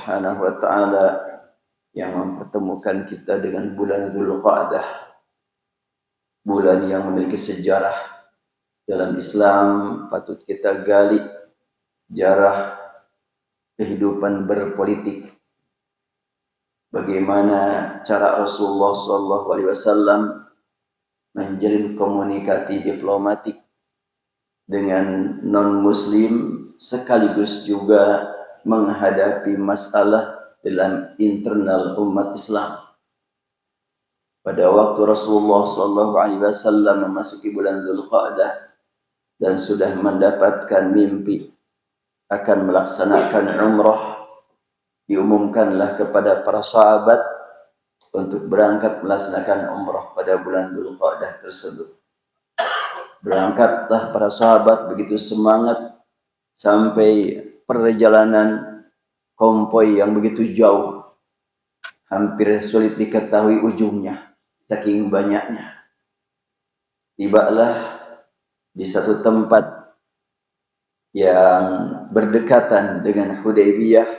Subhanahu wa taala yang mempertemukan kita dengan bulan Dzulqa'dah, bulan yang memiliki sejarah dalam Islam. Patut kita gali sejarah kehidupan berpolitik, bagaimana cara Rasulullah SAW menjalin komunikasi diplomatik dengan non-muslim, sekaligus juga menghadapi masalah dalam internal umat Islam. Pada waktu Rasulullah SAW memasuki bulan Dzulqa'dah dan sudah mendapatkan mimpi akan melaksanakan umrah, diumumkanlah kepada para sahabat untuk berangkat melaksanakan umrah pada bulan Dzulqa'dah tersebut. Berangkatlah para sahabat begitu semangat sampai perjalanan konvoi yang begitu jauh, hampir sulit diketahui ujungnya, saking banyaknya. Tibalah di satu tempat yang berdekatan dengan Hudaybiyah,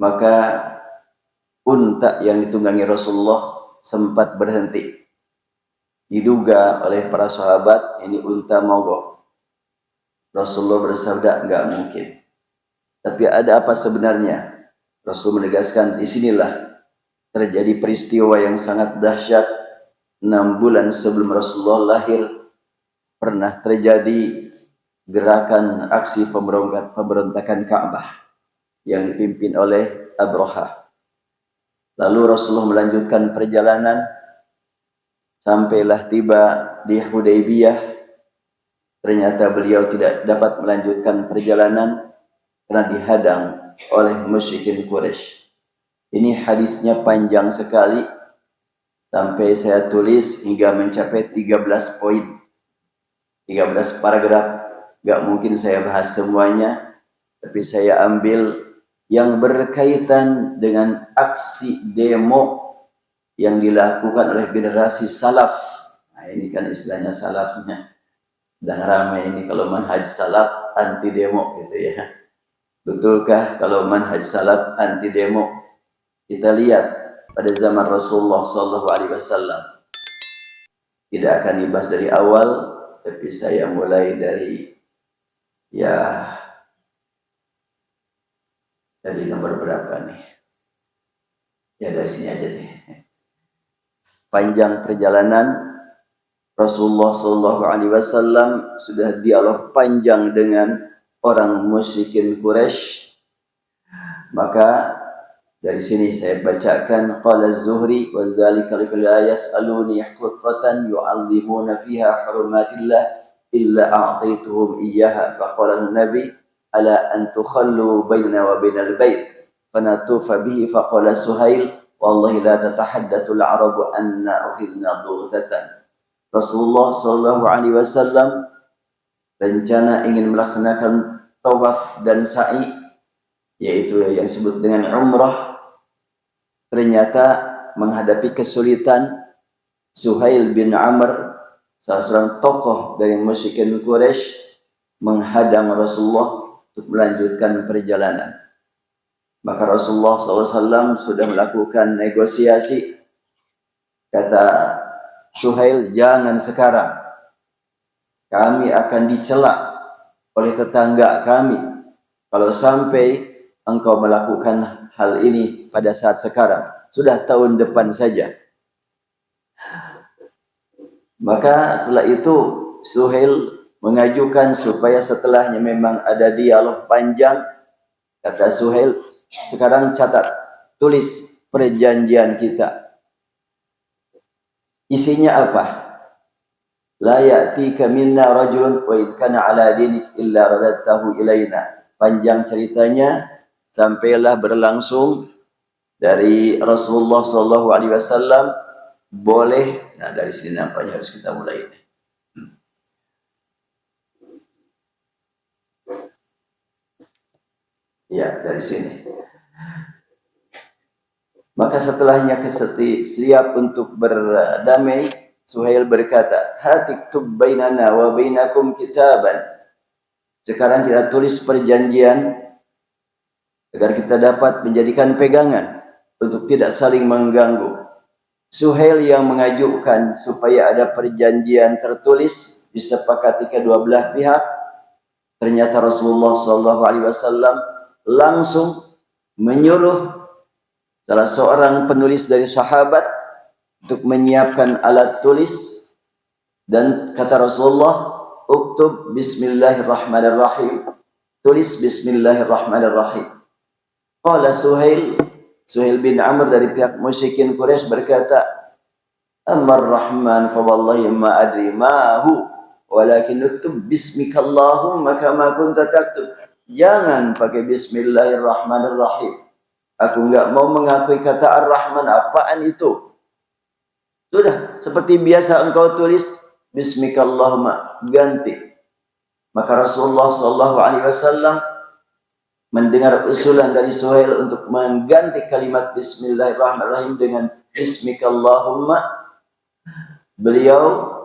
maka unta yang ditunggangi Rasulullah sempat berhenti. Diduga oleh para sahabat ini unta mogok. Rasulullah bersabda, enggak mungkin. Tapi ada apa sebenarnya? Rasul menegaskan, disinilah terjadi peristiwa yang sangat dahsyat. 6 bulan sebelum Rasulullah lahir, pernah terjadi gerakan aksi pemberontakan Ka'bah yang dipimpin oleh Abraha. Lalu Rasulullah melanjutkan perjalanan, sampailah tiba di Hudaybiyah. Ternyata beliau tidak dapat melanjutkan perjalanan karena dihadang oleh musyrikin Quraisy. Ini hadisnya panjang sekali, sampai saya tulis hingga mencapai 13 poin, 13 paragraf. Gak mungkin saya bahas semuanya, tapi saya ambil yang berkaitan dengan aksi demo yang dilakukan oleh generasi salaf. Nah, ini kan istilahnya salafnya. Dan ramai ini kalau manhaj salaf anti demo gitu ya. Betulkah kalau manhaj salaf anti demo? Kita lihat pada zaman Rasulullah SAW. Tidak akan dibahas dari awal, tapi saya mulai dari dari nomor berapa nih? Ya dari sini aja deh. Panjang perjalanan Rasulullah SAW sudah dialog panjang dengan orang musyrikin Quraisy. Maka dari sini saya bacakan, qala Az-Zuhri wa dzalika la yas'aluni haqqatan yu'allimuna fiha hurumatillah illa a'taituhum iyyaha, faqala an-nabi ala an tukhallu bainana wa bainal bait fanatufa bihi, faqala Suhail wallahi la tatahaddatsu al-arabu anna ukhidna dughtatan. Rasulullah SAW rencana ingin melaksanakan tawaf dan sa'i, yaitu yang disebut dengan umrah. Ternyata menghadapi kesulitan. Suhail bin Amr, salah seorang tokoh dari musyrikin Quraisy, menghadang Rasulullah untuk melanjutkan perjalanan. Maka Rasulullah SAW sudah melakukan negosiasi. Kata Suhail, jangan sekarang, kami akan dicela oleh tetangga kami kalau sampai engkau melakukan hal ini pada saat sekarang. Sudah tahun depan saja. Maka setelah itu Suhail mengajukan supaya setelahnya memang ada dialog panjang. Kata Suhail, sekarang catat, tulis perjanjian kita. Isinya apa? La ya'tika minna rajulun wa in kana ala dinik illa radadtahu ilaina. Panjang ceritanya, sampailah berlangsung dari Rasulullah SAW boleh. Nah, dari sini nampaknya harus kita mulai. Ya, dari sini. Maka setelahnya siap untuk berdamai, Suhail berkata, hatiktub bainana wa bainakum kitaban. Sekarang kita tulis perjanjian agar kita dapat menjadikan pegangan untuk tidak saling mengganggu. Suhail yang mengajukan supaya ada perjanjian tertulis disepakati kedua belah pihak. Ternyata Rasulullah SAW langsung menyuruh salah seorang penulis dari sahabat untuk menyiapkan alat tulis, dan kata Rasulullah, "Uktub Bismillahirrahmanirrahim." Tulis Bismillahirrahmanirrahim. Qala Suhail bin Amr dari pihak musyrikin Quraisy berkata, "Amar Rahman fa wallahi ma adri ma hu, walakin uktub bismikallahumma kama kunta taktub." Jangan pakai Bismillahirrahmanirrahim. Aku enggak mau mengakui kata Ar-Rahman, apaan itu? Sudah, seperti biasa engkau tulis Bismikallahumma, ganti. Maka Rasulullah SAW mendengar usulan dari Suhail untuk mengganti kalimat Bismillahirrahmanirrahim dengan Bismikallahumma. Beliau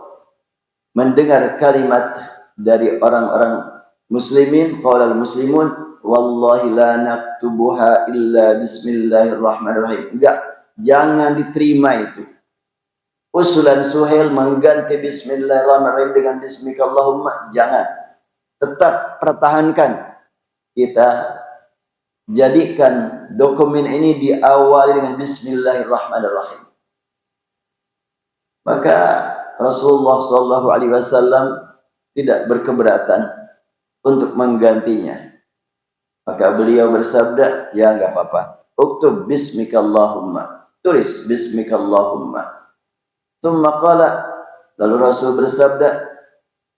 mendengar kalimat dari orang-orang muslimin, qala al-muslimun wallahi la naktubuha illa Bismillahirrahmanirrahim. Enggak, jangan diterima itu. Usulan Suhail mengganti Bismillahirrahmanirrahim dengan Bismikallahumma, jangan. Tetap pertahankan. Kita jadikan dokumen ini diawali dengan Bismillahirrahmanirrahim. Maka Rasulullah SAW tidak berkeberatan untuk menggantinya. Maka beliau bersabda, ya enggak apa-apa. Uktub Bismikallahumma. Tulis Bismikallahumma. Tsumma qala, lalu Rasul bersabda,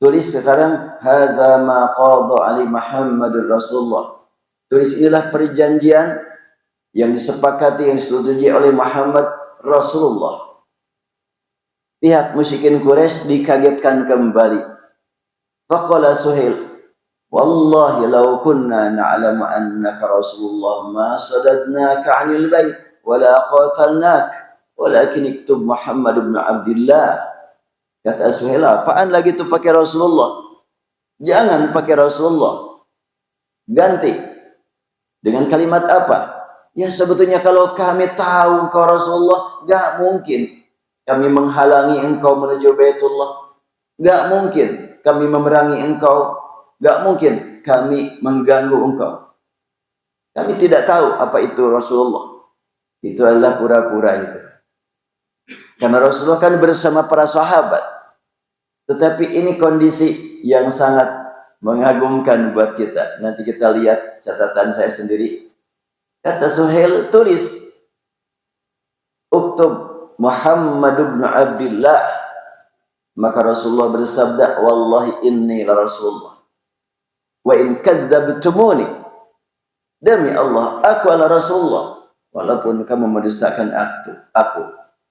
tulis sekarang hadza ma qada ali Muhammadur Rasulullah. Tulis inilah perjanjian yang disepakati, yang disetujui oleh Muhammad Rasulullah. Pihak musyrikin Quraisy dikagetkan kembali. Faqala Suhail, wallahi law kunna na'lamu annaka Rasulullah ma sadadnaka 'anil bait wa la qatalnak, walakin iktub Muhammad ibn Abdullah. Kata Suhail, apaan lagi itu pakai Rasulullah? Jangan pakai Rasulullah. Ganti. Dengan kalimat apa? Ya sebetulnya kalau kami tahu engkau Rasulullah, gak mungkin kami menghalangi engkau menuju Baitullah. Gak mungkin kami memerangi engkau. Gak mungkin kami mengganggu engkau. Kami tidak tahu apa itu Rasulullah. Itu adalah pura-pura itu. Karena Rasulullah kan bersama para sahabat. Tetapi ini kondisi yang sangat mengagumkan buat kita. Nanti kita lihat catatan saya sendiri. Kata Suhail, tulis Uktub Muhammad ibn Abdullah. Maka Rasulullah bersabda, wallahi inni la Rasulullah. Wa in kadzabtumuni. Demi Allah, aku adalah Rasulullah. Walaupun kamu mendustakan aku.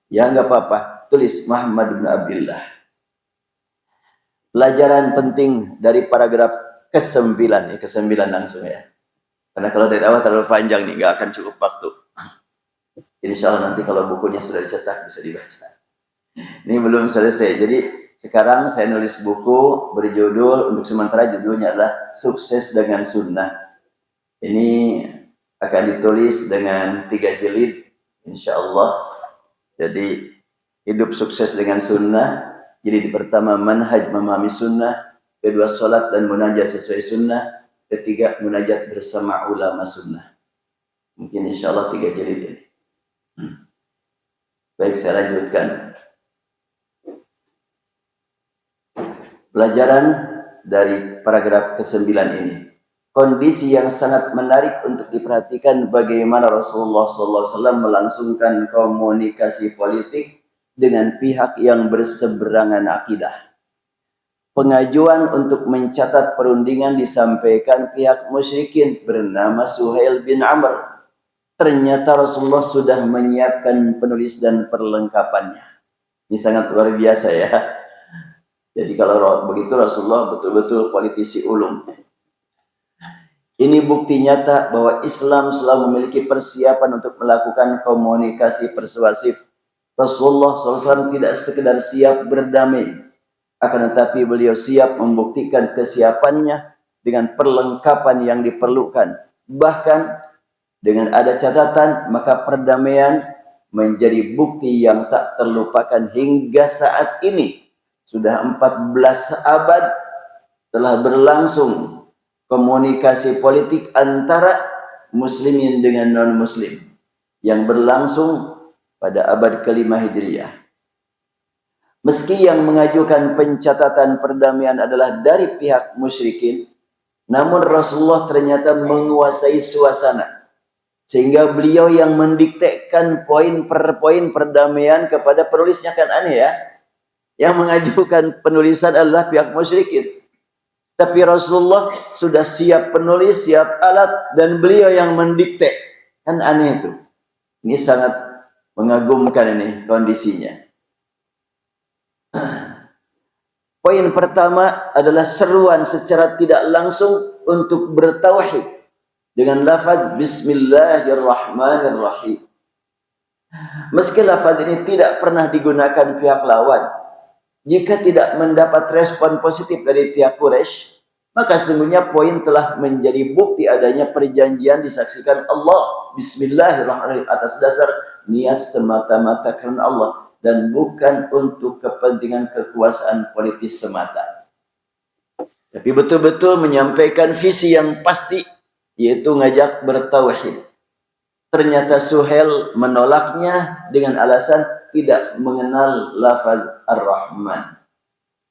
Ya enggak apa-apa, tulis Muhammad ibn Abdullah. Pelajaran penting dari paragraf ke-9, ya ke-9 langsung ya. Karena kalau dari awal terlalu panjang nih, nggak akan cukup waktu. Insya Allah nanti kalau bukunya sudah dicetak bisa dibaca. Ini belum selesai. Jadi sekarang saya nulis buku berjudul, untuk sementara judulnya adalah Sukses dengan Sunnah. Ini akan ditulis dengan 3 jilid, insya Allah. Jadi hidup sukses dengan sunnah. Jadi pertama manhaj memahami sunnah, kedua salat dan munajat sesuai sunnah, ketiga munajat bersama ulama sunnah. Mungkin insya Allah 3 jilid ini. Baik, saya lanjutkan. Pelajaran dari paragraf ke-9 ini. Kondisi yang sangat menarik untuk diperhatikan bagaimana Rasulullah SAW melangsungkan komunikasi politik dengan pihak yang berseberangan akidah. Pengajuan untuk mencatat perundingan disampaikan pihak musyrikin bernama Suhail bin Amr. Ternyata Rasulullah sudah menyiapkan penulis dan perlengkapannya. Ini sangat luar biasa ya. Jadi kalau begitu Rasulullah betul-betul politisi ulung. Ini bukti nyata bahwa Islam selalu memiliki persiapan untuk melakukan komunikasi persuasif. Rasulullah SAW tidak sekedar siap berdamai, akan tetapi beliau siap membuktikan kesiapannya dengan perlengkapan yang diperlukan. Bahkan Dengan ada catatan, maka perdamaian menjadi bukti yang tak terlupakan hingga saat ini. Sudah 14 abad telah berlangsung komunikasi politik antara muslimin dengan non-muslim yang berlangsung pada abad ke-5 Hijriah. Meski yang mengajukan pencatatan perdamaian adalah dari pihak musyrikin, namun Rasulullah ternyata menguasai suasana, sehingga beliau yang mendiktekan poin per poin perdamaian kepada penulisnya. Kan aneh ya, yang mengajukan penulisan adalah pihak musyrikin, tapi Rasulullah sudah siap penulis, siap alat, dan beliau yang mendikte. Kan aneh itu. Ini sangat mengagumkan ini kondisinya. Poin pertama adalah seruan secara tidak langsung untuk bertauhid dengan lafaz Bismillahirrahmanirrahim. Meski lafaz ini tidak pernah digunakan pihak lawan, jika tidak mendapat respon positif dari pihak Quraisy, maka sesungguhnya poin telah menjadi bukti adanya perjanjian disaksikan Allah Bismillahirrahmanirrahim atas dasar niat semata-mata karena Allah dan bukan untuk kepentingan kekuasaan politis semata. Tapi betul-betul menyampaikan visi yang pasti, yaitu ngajak bertauhid. Ternyata Suhail menolaknya dengan alasan tidak mengenal lafaz Ar-Rahman.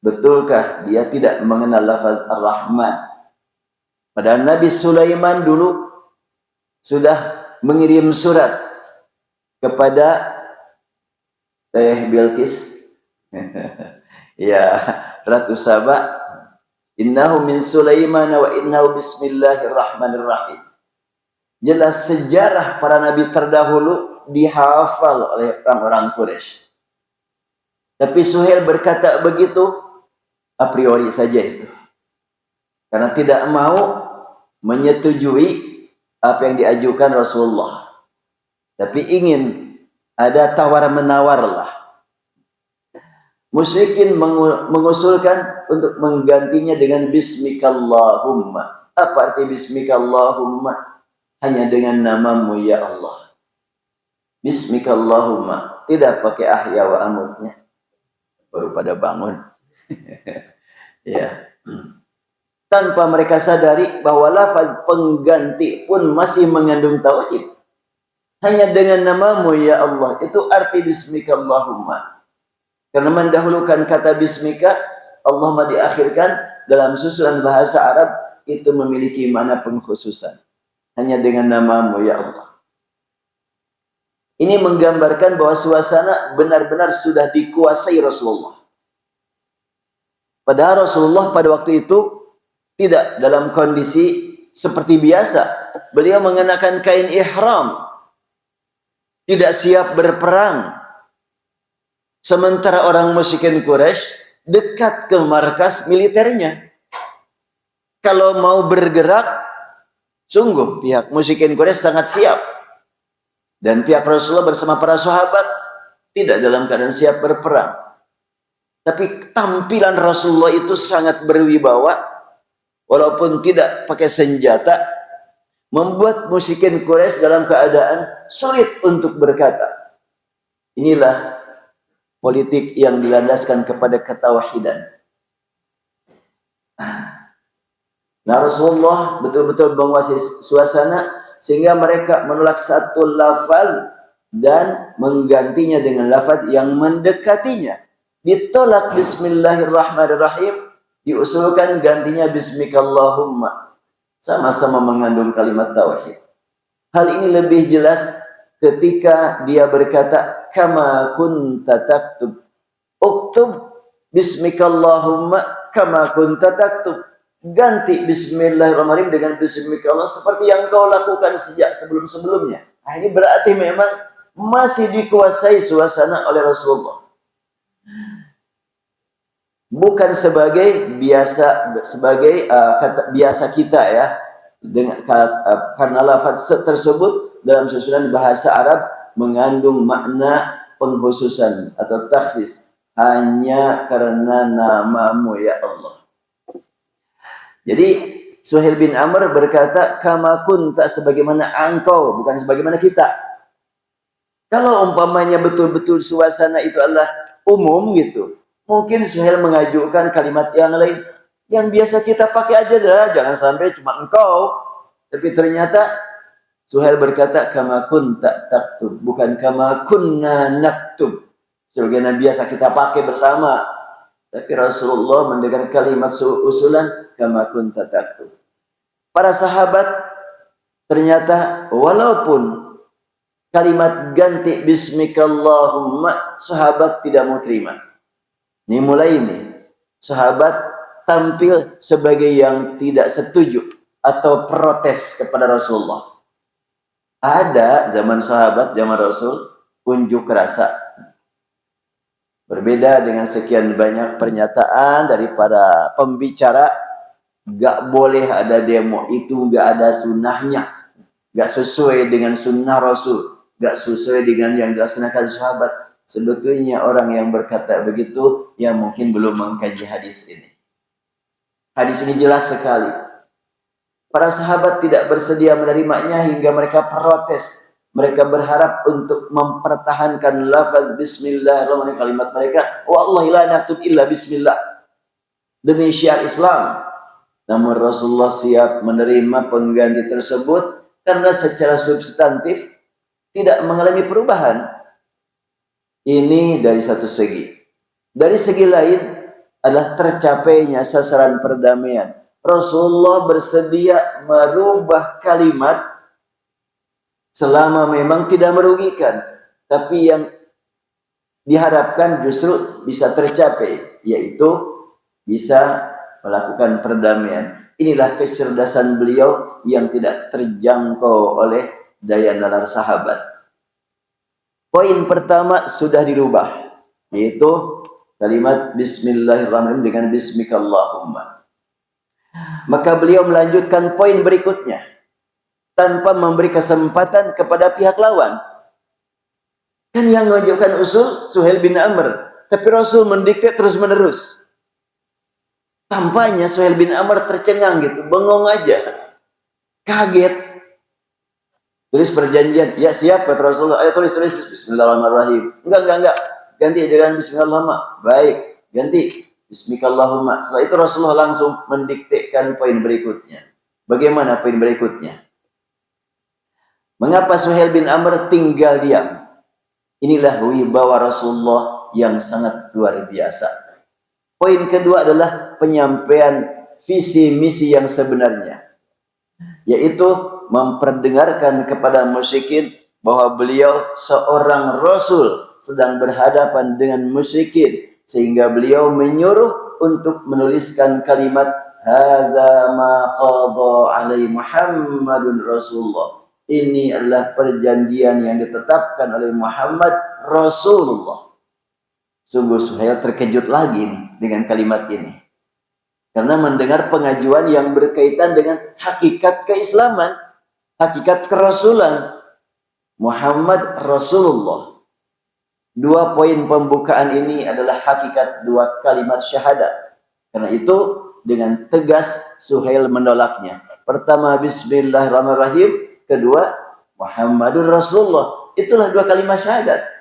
Betulkah dia tidak mengenal lafaz Ar-Rahman? Padahal Nabi Sulaiman dulu sudah mengirim surat kepada Bilqis, ya Ratu Saba, innahu min Sulaiman wa innahu bismillahirrahmanirrahim. Jelas sejarah para nabi terdahulu dihafal oleh orang-orang Quraisy. Tapi Suhail berkata begitu a priori saja itu, karena tidak mau menyetujui apa yang diajukan Rasulullah, tapi ingin ada tawar-menawar lah. Musyrikin mengusulkan untuk menggantinya dengan Bismikallahumma. Apa arti Bismikallahumma? Hanya dengan namamu ya Allah. Bismikallahumma. Tidak pakai ahya wa amutnya. Baru pada bangun. Ya. Tanpa mereka sadari bahwa lafaz pengganti pun masih mengandung tauhid. Hanya dengan namamu ya Allah, itu arti Bismikallahumma. Karena mendahulukan kata Bismika, Allahumma diakhirkan dalam susunan bahasa Arab itu memiliki makna pengkhususan. Hanya dengan namamu ya Allah. Ini menggambarkan bahwa suasana benar-benar sudah dikuasai Rasulullah. Padahal Rasulullah pada waktu itu tidak dalam kondisi seperti biasa. Beliau mengenakan kain ihram, tidak siap berperang. Sementara orang musyrikin Quraisy dekat ke markas militernya. Kalau mau bergerak, sungguh pihak musyrikin Quraisy sangat siap. Dan pihak Rasulullah bersama para sahabat tidak dalam keadaan siap berperang. Tapi tampilan Rasulullah itu sangat berwibawa, walaupun tidak pakai senjata, membuat musyrikin Quraisy dalam keadaan sulit untuk berkata. Inilah politik yang dilandaskan kepada ketauhidan. Nah, Rasulullah betul-betul menguasai suasana sehingga mereka menolak satu lafaz dan menggantinya dengan lafaz yang mendekatinya. Ditolak Bismillahirrahmanirrahim, diusulkan gantinya Bismikallahumma. Sama-sama mengandung kalimat tauhid. Hal ini lebih jelas ketika dia berkata, kama kunta taktub. Uktub Bismikallahumma kama kunta taktub. Ganti Bismillahirrahmanirrahim dengan Bismikallah seperti yang kau lakukan sejak sebelum-sebelumnya. Nah, ini berarti memang masih dikuasai suasana oleh Rasulullah. Bukan sebagai biasa, sebagai kata biasa kita ya, dengan karena lafaz tersebut dalam susunan bahasa Arab mengandung makna pengkhususan atau takhsis, hanya karena namamu ya Allah. Jadi Suhail bin Amr berkata, kama kunta, sebagaimana engkau, bukan sebagaimana kita. Kalau umpamanya betul-betul suasana itu adalah umum gitu, mungkin Suhail mengajukan kalimat yang lain, yang biasa kita pakai aja dah, jangan sampai cuma engkau. Tapi ternyata Suhail berkata, kama kunta taktub, bukan kama kunna naktub, sebagaimana biasa kita pakai bersama. Tapi Rasulullah mendengar kalimat usulan, kama kunta taktub. Para sahabat ternyata walaupun kalimat ganti bismikallahumma, sahabat tidak mau terima. Ini mulai ini, sahabat tampil sebagai yang tidak setuju atau protes kepada Rasulullah. Ada zaman sahabat, zaman Rasul, unjuk rasa. Berbeda dengan sekian banyak pernyataan daripada pembicara, gak boleh ada demo, itu gak ada sunnahnya, gak sesuai dengan sunnah Rasul, gak sesuai dengan yang dilaksanakan sahabat. Sebetulnya orang yang berkata begitu, yang mungkin belum mengkaji hadis ini. Hadis ini jelas sekali. Para sahabat tidak bersedia menerimanya hingga mereka protes. Mereka berharap untuk mempertahankan lafaz bismillahirrahmanirrahim, kalimat mereka, wallahi la naktub illa bismillah, demi syiar Islam. Namun Rasulullah siap menerima pengganti tersebut karena secara substantif tidak mengalami perubahan. Ini dari satu segi. Dari segi lain adalah tercapainya sasaran perdamaian. Rasulullah bersedia merubah kalimat selama memang tidak merugikan, tapi yang diharapkan justru bisa tercapai, yaitu bisa melakukan perdamaian. Inilah kecerdasan beliau yang tidak terjangkau oleh daya nalar sahabat. Poin pertama sudah dirubah, yaitu kalimat bismillahirrahmanirrahim dengan bismikallahumma. Maka beliau melanjutkan poin berikutnya tanpa memberi kesempatan kepada pihak lawan. Kan yang mengajukan usul Suhail bin Amr, tapi Rasul mendikte terus menerus. Tampaknya Suhail bin Amr tercengang gitu, bengong aja, kaget. Tulis perjanjian, ya siap kata Rasulullah, ayo tulis bismillahirrahmanirrahim. Enggak, ganti aja kan bismillahirrahmanirrahim. Baik, ganti bismikallahumma. Setelah itu Rasulullah langsung mendiktekan poin berikutnya. Bagaimana poin berikutnya? Mengapa Suhail bin Amr tinggal diam? Inilah wibawa Rasulullah yang sangat luar biasa. Poin kedua adalah penyampaian visi misi yang sebenarnya, yaitu memperdengarkan kepada musyrikin bahwa beliau seorang Rasul sedang berhadapan dengan musyrikin, sehingga beliau menyuruh untuk menuliskan kalimat hadza ma qada alai Muhammadun Rasulullah. Ini adalah perjanjian yang ditetapkan oleh Muhammad Rasulullah. Sungguh Suhail terkejut lagi nih dengan kalimat ini, karena mendengar pengajuan yang berkaitan dengan hakikat keislaman, hakikat kerasulan Muhammad Rasulullah. Dua poin pembukaan ini adalah hakikat dua kalimat syahadat. Karena itu dengan tegas Suhail menolaknya. Pertama bismillahirrahmanirrahim, kedua Muhammadur Rasulullah. Itulah dua kalimat syahadat.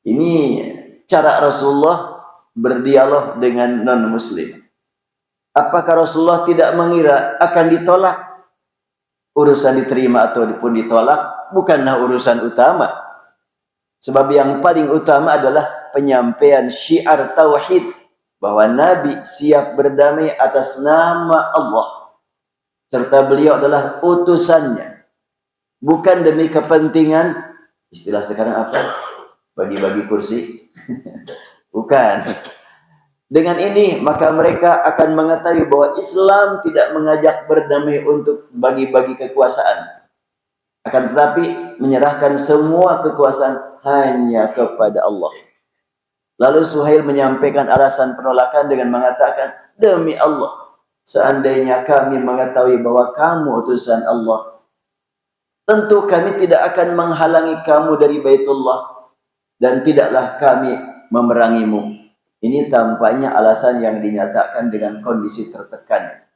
Ini cara Rasulullah berdialog dengan non-muslim. Apakah Rasulullah tidak mengira akan ditolak? Urusan diterima ataupun ditolak bukanlah urusan utama. Sebab yang paling utama adalah penyampaian syiar tauhid, bahwa Nabi siap berdamai atas nama Allah, serta beliau adalah utusannya, bukan demi kepentingan, istilah sekarang apa? Bagi-bagi kursi. Bukan. Dengan ini maka mereka akan mengetahui bahwa Islam tidak mengajak berdamai untuk bagi-bagi kekuasaan, akan tetapi menyerahkan semua kekuasaan hanya kepada Allah. Lalu Suhail menyampaikan alasan penolakan dengan mengatakan, demi Allah, seandainya kami mengetahui bahwa kamu utusan Allah, tentu kami tidak akan menghalangi kamu dari Baitullah, dan tidaklah kami memerangimu. Ini tampaknya alasan yang dinyatakan dengan kondisi tertekan.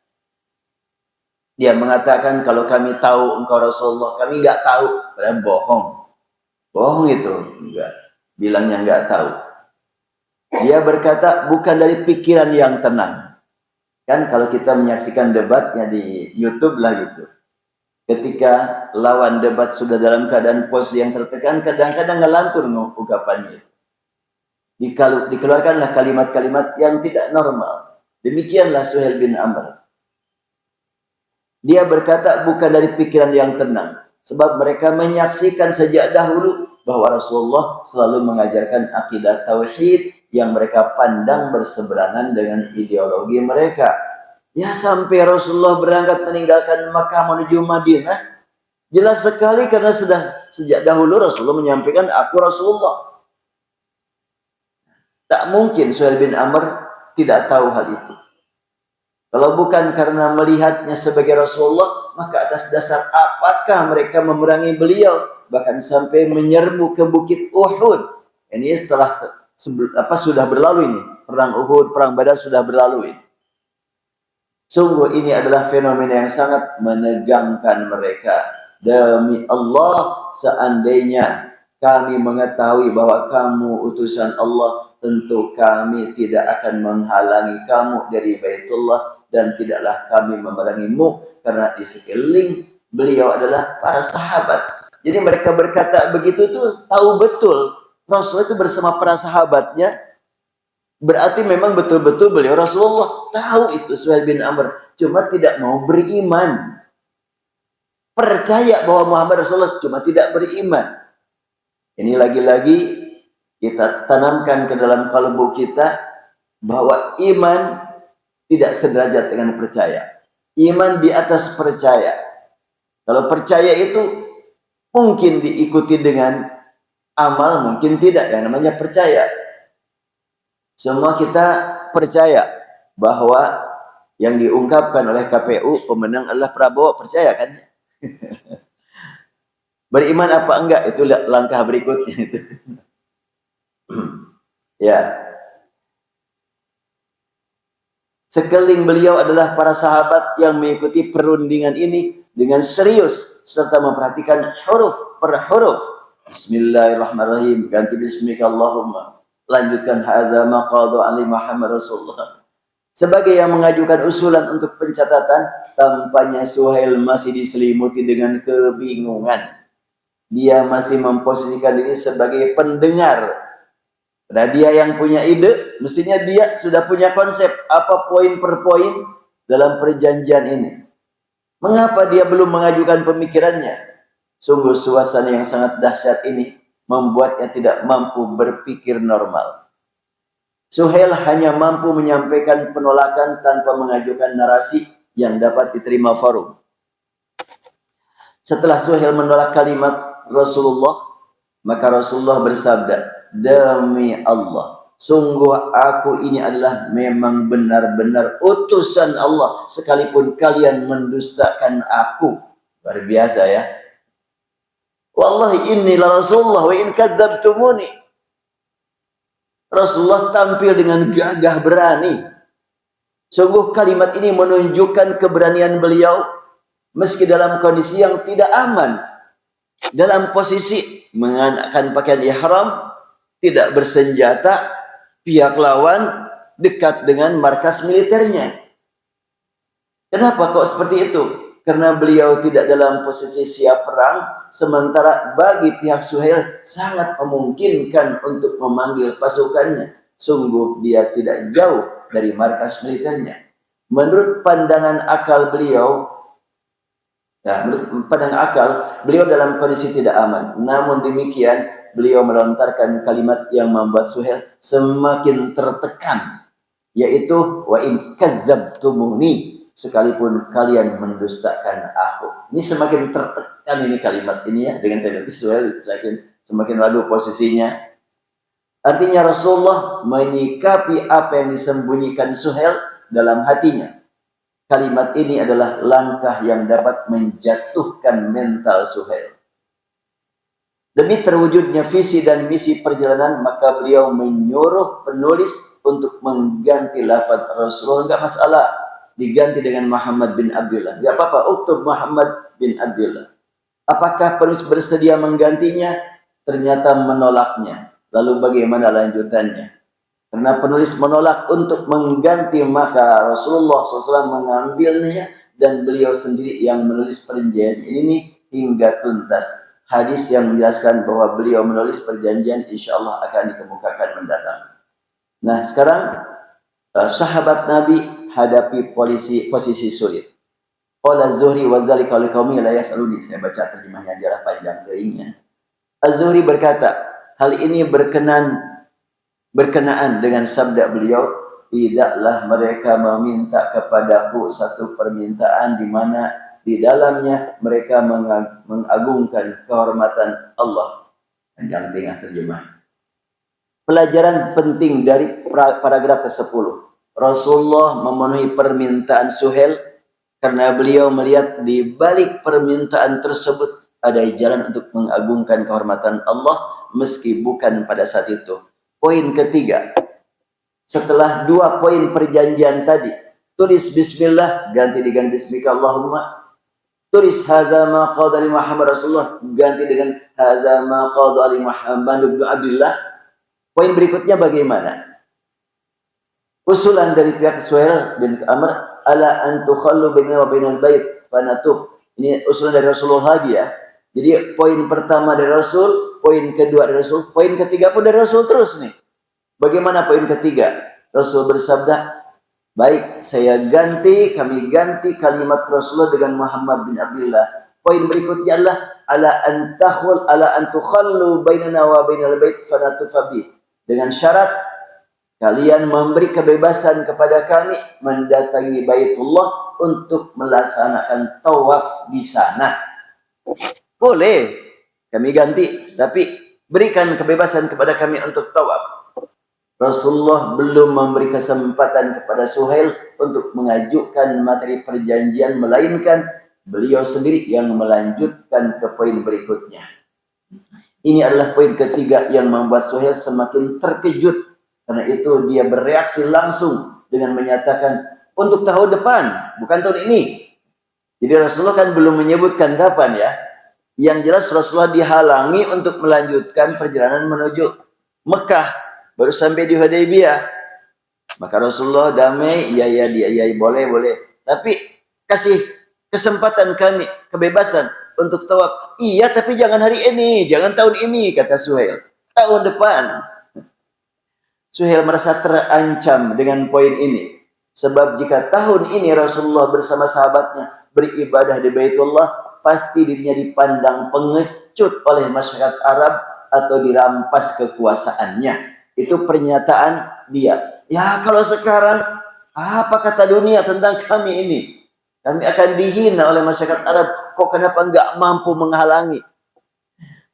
Dia mengatakan, kalau kami tahu engkau Rasulullah, kami nggak tahu. Padahal bohong. Bohong itu. Enggak. Bilangnya nggak tahu. Dia berkata, bukan dari pikiran yang tenang. Kan kalau kita menyaksikan debatnya di YouTube lah gitu. Ketika lawan debat sudah dalam keadaan posisi yang tertekan, kadang-kadang ngelantur ungkapannya. Dikeluarkanlah kalimat-kalimat yang tidak normal. Demikianlah Suhail bin Amr. Dia berkata bukan dari pikiran yang tenang. Sebab mereka menyaksikan sejak dahulu bahwa Rasulullah selalu mengajarkan akidah tauhid yang mereka pandang berseberangan dengan ideologi mereka. Ya, sampai Rasulullah berangkat meninggalkan Makkah menuju Madinah, jelas sekali karena sejak dahulu Rasulullah menyampaikan, aku Rasulullah. Tak mungkin Suhail bin Amr tidak tahu hal itu. Kalau bukan karena melihatnya sebagai Rasulullah, maka atas dasar apakah mereka memerangi beliau, bahkan sampai menyerbu ke Bukit Uhud. Ini setelah sudah berlalu ini, perang Uhud, perang Badar sudah berlalu ini. Sungguh ini adalah fenomena yang sangat menegangkan mereka. Demi Allah, seandainya kami mengetahui bahwa kamu utusan Allah, tentu kami tidak akan menghalangi kamu dari Baitullah dan tidaklah kami memerangimu, karena di sekeliling beliau adalah para sahabat. Jadi mereka berkata begitu tuh tahu betul Rasulullah itu bersama para sahabatnya. Berarti memang betul-betul beliau Rasulullah. Tahu itu Suhail bin Amr, cuma tidak mau beriman. Percaya bahwa Muhammad Rasulullah, cuma tidak beriman. Ini lagi-lagi kita tanamkan ke dalam kalbu kita bahwa iman tidak sederajat dengan percaya. Iman di atas percaya. Kalau percaya itu mungkin diikuti dengan amal, mungkin tidak. Yang namanya percaya. Semua kita percaya bahwa yang diungkapkan oleh KPU pemenang adalah Prabowo, percaya kan? Beriman apa enggak, itu langkah berikutnya itu. Ya. Sekeliling beliau adalah para sahabat yang mengikuti perundingan ini dengan serius serta memperhatikan huruf per huruf. Bismillahirrahmanirrahim. Ganti bismika Allahumma. Lanjutkan hadza maqadu ali Muhammad Rasulullah. Sebagai yang mengajukan usulan untuk pencatatan, tampaknya Suhail masih diselimuti dengan kebingungan. Dia masih memposisikan diri sebagai pendengar. Nah, dia yang punya ide, mestinya dia sudah punya konsep apa poin per poin dalam perjanjian ini. Mengapa dia belum mengajukan pemikirannya? Sungguh suasana yang sangat dahsyat ini membuatnya tidak mampu berpikir normal. Suhail hanya mampu menyampaikan penolakan tanpa mengajukan narasi yang dapat diterima forum. Setelah Suhail menolak kalimat Rasulullah, maka Rasulullah bersabda, demi Allah, sungguh aku ini adalah memang benar-benar utusan Allah, sekalipun kalian mendustakan aku. Luar biasa ya. Wallahi inni la Rasulullah wa in kadzabtumuni. Rasulullah tampil dengan gagah berani. Sungguh kalimat ini menunjukkan keberanian beliau meski dalam kondisi yang tidak aman. Dalam posisi mengenakan pakaian ihram, tidak bersenjata, pihak lawan dekat dengan markas militernya. Kenapa kok seperti itu? Karena beliau tidak dalam posisi siap perang, sementara bagi pihak Suhail sangat memungkinkan untuk memanggil pasukannya. Sungguh dia tidak jauh dari markas militernya. Menurut pandangan akal beliau, beliau dalam kondisi tidak aman. Namun demikian, beliau melontarkan kalimat yang membuat Suhail semakin tertekan, yaitu wa in kadzabtumuni, sekalipun kalian mendustakan aku. Ini semakin tertekan ini kalimat ini ya, dengan kalimat Suhail semakin lalu posisinya. Artinya Rasulullah menyikapi apa yang disembunyikan Suhail dalam hatinya. Kalimat ini adalah langkah yang dapat menjatuhkan mental Suhail. Demi terwujudnya visi dan misi perjalanan, maka beliau menyuruh penulis untuk mengganti lafaz Rasulullah. Enggak masalah, diganti dengan Muhammad bin Abdullah. Enggak apa-apa, uktub Muhammad bin Abdullah. Apakah penulis bersedia menggantinya? Ternyata menolaknya. Lalu bagaimana lanjutannya? Karena penulis menolak untuk mengganti, maka Rasulullah SAW mengambilnya dan beliau sendiri yang menulis perjanjian ini hingga tuntas. Hadis yang menjelaskan bahwa beliau menulis perjanjian insya Allah akan dikemukakan mendatang. Nah sekarang sahabat Nabi hadapi posisi sulit. Qala Az-Zuhri wa dzalika liqaumi la yas'aluni. Saya baca terjemahnya aja lah, panjang keingnya. Az-Zuhri berkata, hal ini berkenaan dengan sabda beliau, tidaklah mereka meminta kepadaku satu permintaan di mana di dalamnya mereka mengagungkan kehormatan Allah. Panjang tengah terjemah. Pelajaran penting dari paragraf ke-10. Rasulullah memenuhi permintaan Suhail karena beliau melihat di balik permintaan tersebut ada jalan untuk mengagungkan kehormatan Allah meski bukan pada saat itu. Poin ketiga. Setelah 2 poin perjanjian tadi, tulis bismillah ganti dengan bismika Allahumma. Tulis hadza ma qala li Muhammad Rasulullah ganti dengan hadza ma qala li Muhammad bin Abdullah. Poin berikutnya bagaimana? Usulan dari pihak Suhail bin Amr, ala an tukhallu baina wa bainal bait fanatuf. Ini usulan dari Rasulullah lagi ya. Jadi poin pertama dari Rasul, poin kedua dari Rasul, poin ketiga pun dari Rasul terus nih. Bagaimana poin ketiga? Rasul bersabda, baik, kami ganti kalimat Rasulullah dengan Muhammad bin Abdullah. Poin berikutnya adalah ala an tukhallu bainana wa bainal bait fanatufabi. Dengan syarat kalian memberi kebebasan kepada kami mendatangi Baitullah untuk melaksanakan tawaf di sana. Boleh kami ganti, tapi berikan kebebasan kepada kami untuk tawaf. Rasulullah belum memberi kesempatan kepada Suhail untuk mengajukan materi perjanjian, melainkan beliau sendiri yang melanjutkan ke poin berikutnya. Ini adalah poin ketiga yang membuat Suhail semakin terkejut. Karena itu dia bereaksi langsung dengan menyatakan untuk tahun depan, bukan tahun ini. Jadi Rasulullah kan belum menyebutkan kapan ya. Yang jelas Rasulullah dihalangi untuk melanjutkan perjalanan menuju Mekah. Baru sampai di Hudaybiyah. Maka Rasulullah damai, iya boleh. Tapi kasih kesempatan kami, kebebasan untuk tawaf. Iya, tapi jangan hari ini, jangan tahun ini, kata Suhail. Tahun depan. Suhail merasa terancam dengan poin ini. Sebab jika tahun ini Rasulullah bersama sahabatnya beribadah di Baitullah, pasti dirinya dipandang pengecut oleh masyarakat Arab atau dirampas kekuasaannya. Itu pernyataan dia. Ya kalau sekarang, apa kata dunia tentang kami ini? Kami akan dihina oleh masyarakat Arab. Kok kenapa enggak mampu menghalangi?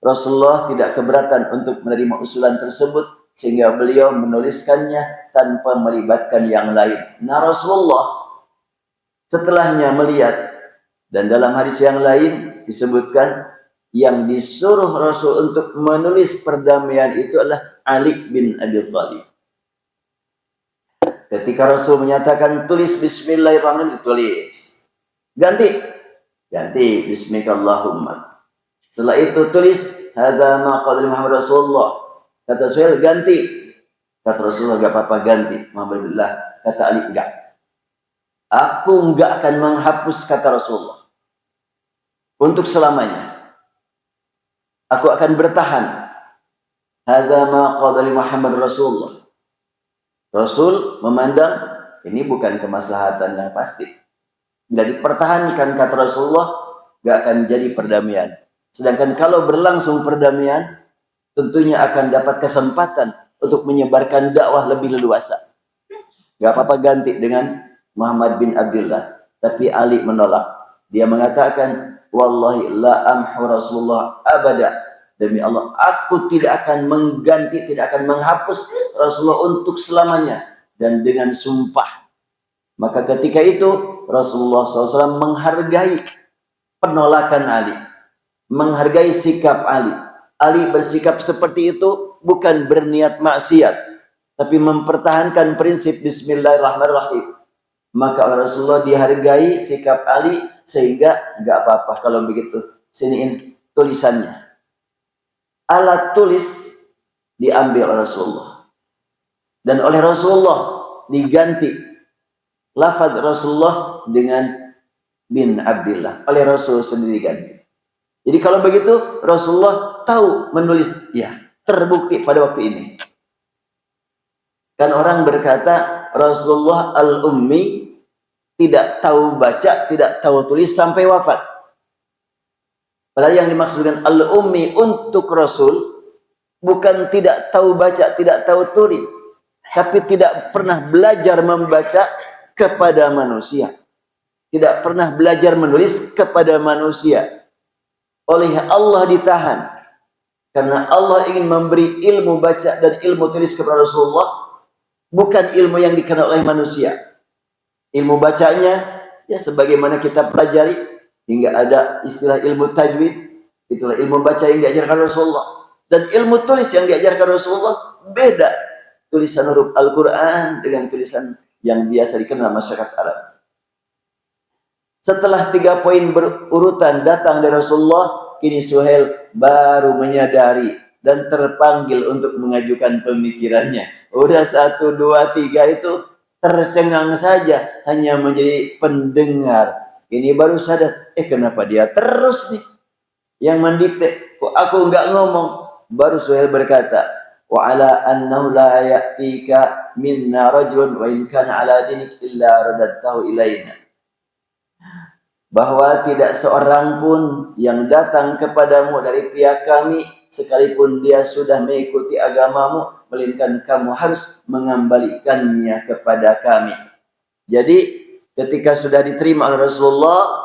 Rasulullah tidak keberatan untuk menerima usulan tersebut, sehingga beliau menuliskannya tanpa melibatkan yang lain. Nah Rasulullah setelahnya melihat, dan dalam hadis yang lain disebutkan, yang disuruh Rasul untuk menulis perdamaian itu adalah Ali bin Abi Thalib. Ketika Rasul menyatakan tulis bismillahirrahmanirrahim, ditulis. Ganti bismikallahumma. Setelah itu tulis hadza ma qala Muhammad Rasulullah. Kata Suhail ganti. Kata Rasulullah enggak apa-apa ganti. Muhammad billah. Kata Ali enggak. Aku enggak akan menghapus kata Rasulullah untuk selamanya. Aku akan bertahan. Hadza ma qala Muhammad Rasulullah. Rasul memandang ini bukan kemaslahatan yang pasti. Bila dipertahankan kata Rasulullah, gak akan jadi perdamaian. Sedangkan kalau berlangsung perdamaian, tentunya akan dapat kesempatan untuk menyebarkan dakwah lebih leluasa. Gak apa-apa ganti dengan Muhammad bin Abdullah. Tapi Ali menolak. Dia mengatakan, wallahi la amhu Rasulullah abada. Demi Allah, aku tidak akan mengganti, tidak akan menghapus Rasulullah untuk selamanya. Dan dengan sumpah. Maka ketika itu, Rasulullah SAW menghargai penolakan Ali. Menghargai sikap Ali. Ali bersikap seperti itu bukan berniat maksiat, tapi mempertahankan prinsip Bismillahirrahmanirrahim. Maka oleh Rasulullah dihargai sikap Ali, sehingga nggak apa-apa kalau begitu. Siniin tulisannya. Alat tulis diambil oleh Rasulullah. Dan oleh Rasulullah diganti lafaz Rasulullah dengan bin Abdillah. Oleh Rasul sendiri ganti. Jadi kalau begitu Rasulullah tahu menulis. Ya, terbukti pada waktu ini. Kan orang berkata Rasulullah al-ummi, tidak tahu baca, tidak tahu tulis sampai wafat. Padahal yang dimaksudkan al-ummi untuk Rasul bukan tidak tahu baca, tidak tahu tulis, tapi tidak pernah belajar membaca kepada manusia, tidak pernah belajar menulis kepada manusia. Oleh Allah ditahan karena Allah ingin memberi ilmu baca dan ilmu tulis kepada Rasulullah, bukan ilmu yang dikenal oleh manusia. Ilmu bacanya ya sebagaimana kita pelajari hingga ada istilah ilmu tajwid, itulah ilmu baca yang diajarkan Rasulullah. Dan ilmu tulis yang diajarkan Rasulullah beda. Tulisan huruf Al-Quran dengan tulisan yang biasa dikenal masyarakat Arab. Setelah 3 poin berurutan datang dari Rasulullah, kini Suhail baru menyadari dan terpanggil untuk mengajukan pemikirannya. Udah 1, 2, 3 itu tercengang saja, hanya menjadi pendengar. Ini baru sadar, kenapa dia terus nih yang mendikte, kok aku enggak ngomong. Baru Suhail berkata, wa ala annahu la ya'tika minna rajulun wa in kana ala dinik illa radadtahu ilaina. Bahwa tidak seorang pun yang datang kepadamu dari pihak kami, sekalipun dia sudah mengikuti agamamu, melainkan kamu harus mengembalikannya kepada kami. Jadi ketika sudah diterima oleh Rasulullah,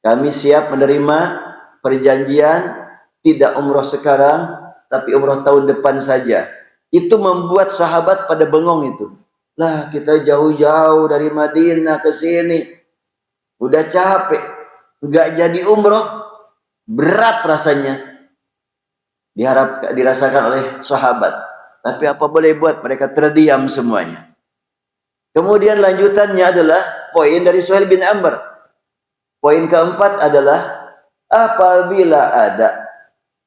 kami siap menerima perjanjian, tidak umroh sekarang, tapi umroh tahun depan saja. Itu membuat sahabat pada bengong itu. Lah kita jauh-jauh dari Madinah ke sini, udah capek, nggak jadi umroh, berat rasanya. Dirasakan oleh sahabat. Tapi apa boleh buat, mereka terdiam semuanya. Kemudian lanjutannya adalah poin dari Suhail bin Amr. Poin keempat adalah apabila ada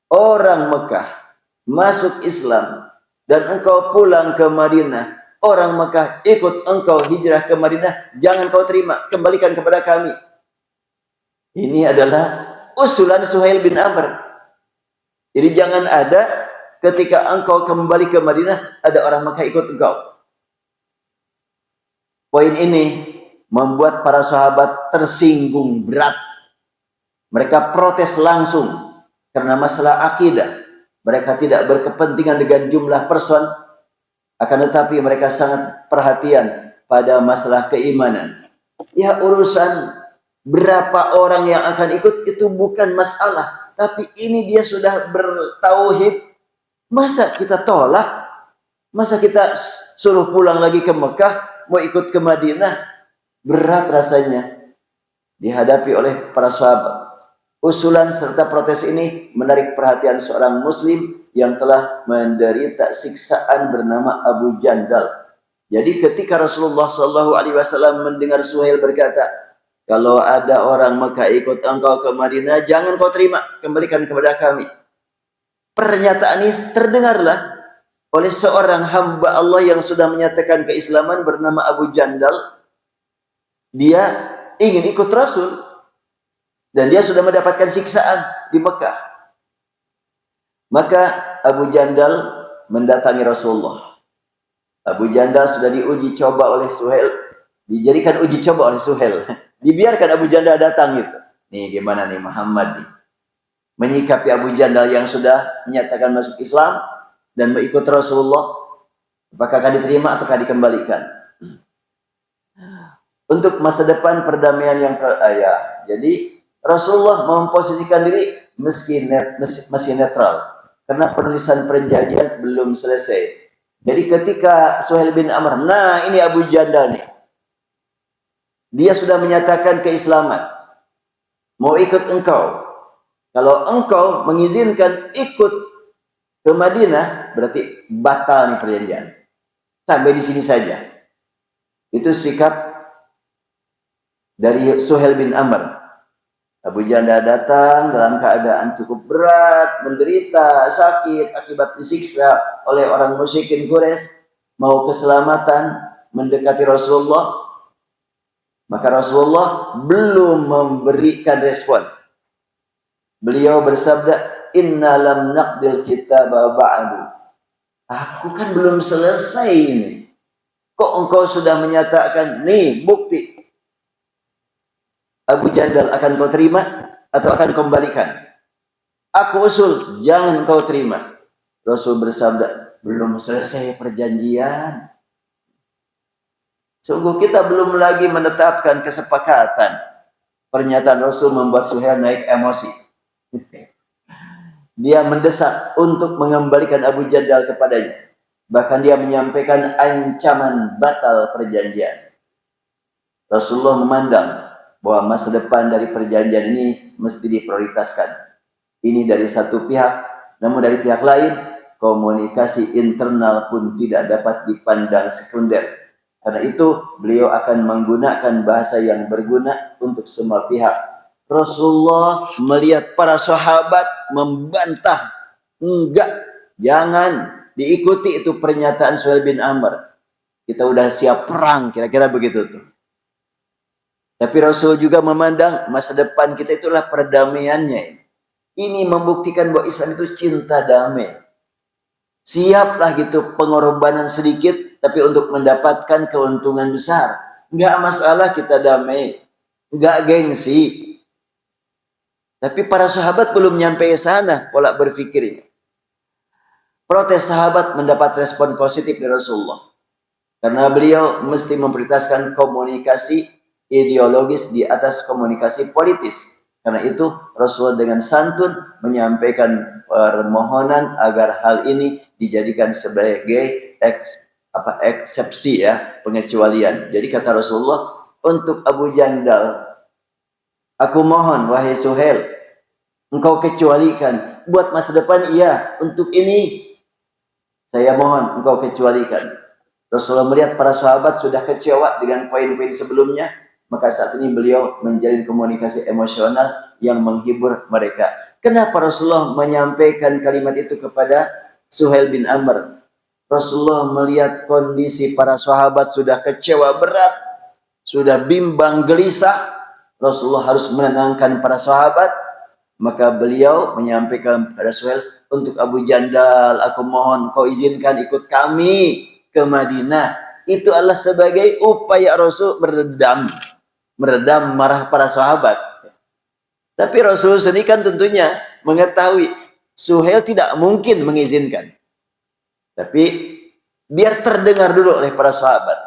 orang Mekah masuk Islam dan engkau pulang ke Madinah, orang Mekah ikut engkau hijrah ke Madinah, jangan kau terima, kembalikan kepada kami. Ini adalah usulan Suhail bin Amr. Jadi jangan ada ketika engkau kembali ke Madinah, ada orang Mekah ikut engkau. Poin ini membuat para sahabat tersinggung berat. Mereka protes langsung karena masalah akidah. Mereka tidak berkepentingan dengan jumlah person, akan tetapi mereka sangat perhatian pada masalah keimanan. Ya, urusan berapa orang yang akan ikut itu bukan masalah. Tapi ini dia sudah bertauhid. Masa kita tolak? Masa kita suruh pulang lagi ke Mekah, mau ikut ke Madinah? Berat rasanya dihadapi oleh para sahabat. Usulan serta protes ini menarik perhatian seorang muslim yang telah menderita siksaan bernama Abu Jandal. Jadi ketika Rasulullah SAW mendengar Suhail berkata, kalau ada orang Mekah ikut engkau ke Madinah, jangan kau terima, kembalikan kepada kami. Pernyataan ini terdengarlah oleh seorang hamba Allah yang sudah menyatakan keislaman bernama Abu Jandal. Dia ingin ikut Rasul dan dia sudah mendapatkan siksaan di Mekah. Maka Abu Jandal mendatangi Rasulullah. Abu Jandal sudah diuji coba oleh Suhail, dijadikan uji coba oleh Suhail. Dibiarkan Abu Jandal datang gitu. Nih gimana nih Muhammad nih menyikapi Abu Jandal yang sudah menyatakan masuk Islam dan mengikut Rasulullah, apakah akan diterima ataukah dikembalikan? Untuk masa depan perdamaian yang jadi Rasulullah memposisikan diri masih netral karena penulisan perjanjian belum selesai. Jadi ketika Suhail bin Amr, nah ini Abu Jandal nih, dia sudah menyatakan keislaman, mau ikut engkau. Kalau engkau mengizinkan ikut ke Madinah, berarti batal nih perjanjian. Sampai di sini saja. Itu sikap dari Suhail bin Amr. Abu Janda datang dalam keadaan cukup berat, menderita, sakit, akibat disiksa oleh orang musyrikin Quraisy, mau keselamatan, mendekati Rasulullah. Maka Rasulullah belum memberikan respon. Beliau bersabda, "Inna lam naqdil kitaba ba'du." Aku kan belum selesai ini. Kok engkau sudah menyatakan, nih bukti. Abu Jandal akan kau terima atau akan kembalikan? Aku usul, jangan kau terima. Rasul bersabda, belum selesai perjanjian. Sungguh kita belum lagi menetapkan kesepakatan. Pernyataan Rasul membuat Suhail naik emosi. Dia mendesak untuk mengembalikan Abu Jandal kepadanya. Bahkan dia menyampaikan ancaman batal perjanjian. Rasulullah memandang bahwa masa depan dari perjanjian ini mesti diprioritaskan. Ini dari satu pihak, namun dari pihak lain, komunikasi internal pun tidak dapat dipandang sekunder. Karena itu, beliau akan menggunakan bahasa yang berguna untuk semua pihak. Rasulullah melihat para sahabat membantah, enggak, jangan diikuti itu pernyataan Suhail bin Amr. Kita udah siap perang, kira-kira begitu tuh. Tapi Rasul juga memandang masa depan kita itulah perdamaiannya. Ini membuktikan bahwa Islam itu cinta damai. Siaplah gitu pengorbanan sedikit, tapi untuk mendapatkan keuntungan besar. Enggak masalah kita damai, enggak gengsi. Tapi para sahabat belum nyampe sana pola berpikirnya. Protes sahabat mendapat respon positif dari Rasulullah. Karena beliau mesti memprioritaskan komunikasi ideologis di atas komunikasi politis. Karena itu Rasulullah dengan santun menyampaikan permohonan agar hal ini dijadikan sebagai eksepsi ya, pengecualian. Jadi kata Rasulullah untuk Abu Jandal, aku mohon wahai Suhail, engkau kecualikan. Buat masa depan iya, untuk ini saya mohon engkau kecualikan. Rasulullah melihat para sahabat sudah kecewa dengan poin-poin sebelumnya, maka saat ini beliau menjalin komunikasi emosional yang menghibur mereka. Kenapa Rasulullah menyampaikan kalimat itu kepada Suhail bin Amr? Rasulullah melihat kondisi para sahabat sudah kecewa berat, sudah bimbang gelisah. Rasulullah harus menenangkan para sahabat. Maka beliau menyampaikan kepada Suhail, untuk Abu Jandal, aku mohon kau izinkan ikut kami ke Madinah. Itu adalah sebagai upaya Rasul meredam marah para sahabat. Tapi Rasul sendiri kan tentunya mengetahui Suhail tidak mungkin mengizinkan. Tapi biar terdengar dulu oleh para sahabat.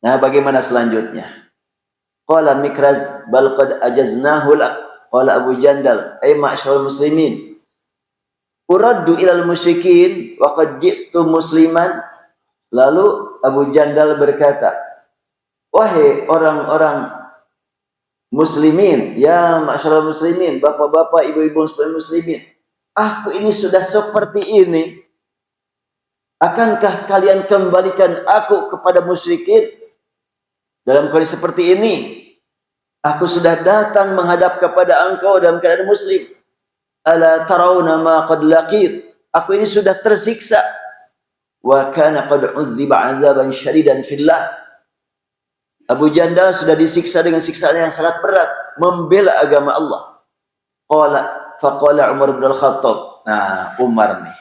Nah, bagaimana selanjutnya? Qala Mikraz bal qad ajaznahu lak. Qala Abu Jandal, ay ma'syaral muslimin, uraddu ilal musyrikin wa qad ji'tu musliman. Lalu Abu Jandal berkata, wahai orang-orang muslimin, ya ma'syaral muslimin, bapak-bapak, ibu-ibu muslimin, aku ini sudah seperti ini. Akankah kalian kembalikan aku kepada musyrikin? Dalam kondisi seperti ini, aku sudah datang menghadap kepada engkau dalam keadaan muslim. Ala tarawna ma qad laqit. Aku ini sudah tersiksa. Wa kana qad udziba 'adzaban syadidan fillah. Abu Jandal sudah disiksa dengan siksaan yang sangat berat membela agama Allah. Faqala Umar bin Al-Khattab. Nah, Umar nih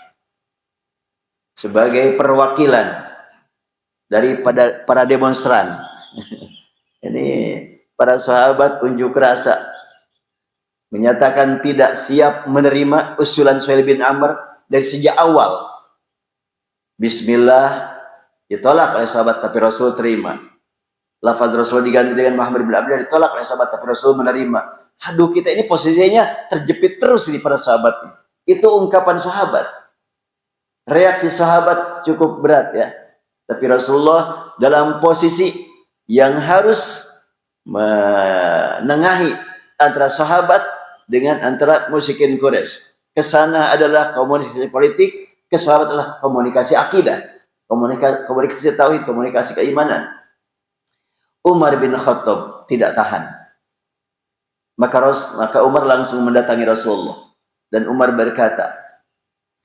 sebagai perwakilan daripada para demonstran. Ini para sahabat unjuk rasa menyatakan tidak siap menerima usulan Suhail bin Amr dari sejak awal. Bismillah ditolak oleh sahabat, tapi Rasul terima. Lafaz Rasul diganti dengan Muhammad bin Abdullah, ditolak oleh sahabat, tapi Rasul menerima. Aduh, kita ini posisinya terjepit terus di para sahabat. Itu ungkapan sahabat. Reaksi sahabat cukup berat ya. Tapi Rasulullah dalam posisi yang harus menengahi antara sahabat dengan antara musyrikin Quraisy. Kesana adalah komunikasi politik, ke sahabat adalah komunikasi akidah, komunikasi tauhid, komunikasi keimanan. Umar bin Khattab tidak tahan. Maka Umar langsung mendatangi Rasulullah. Dan Umar berkata,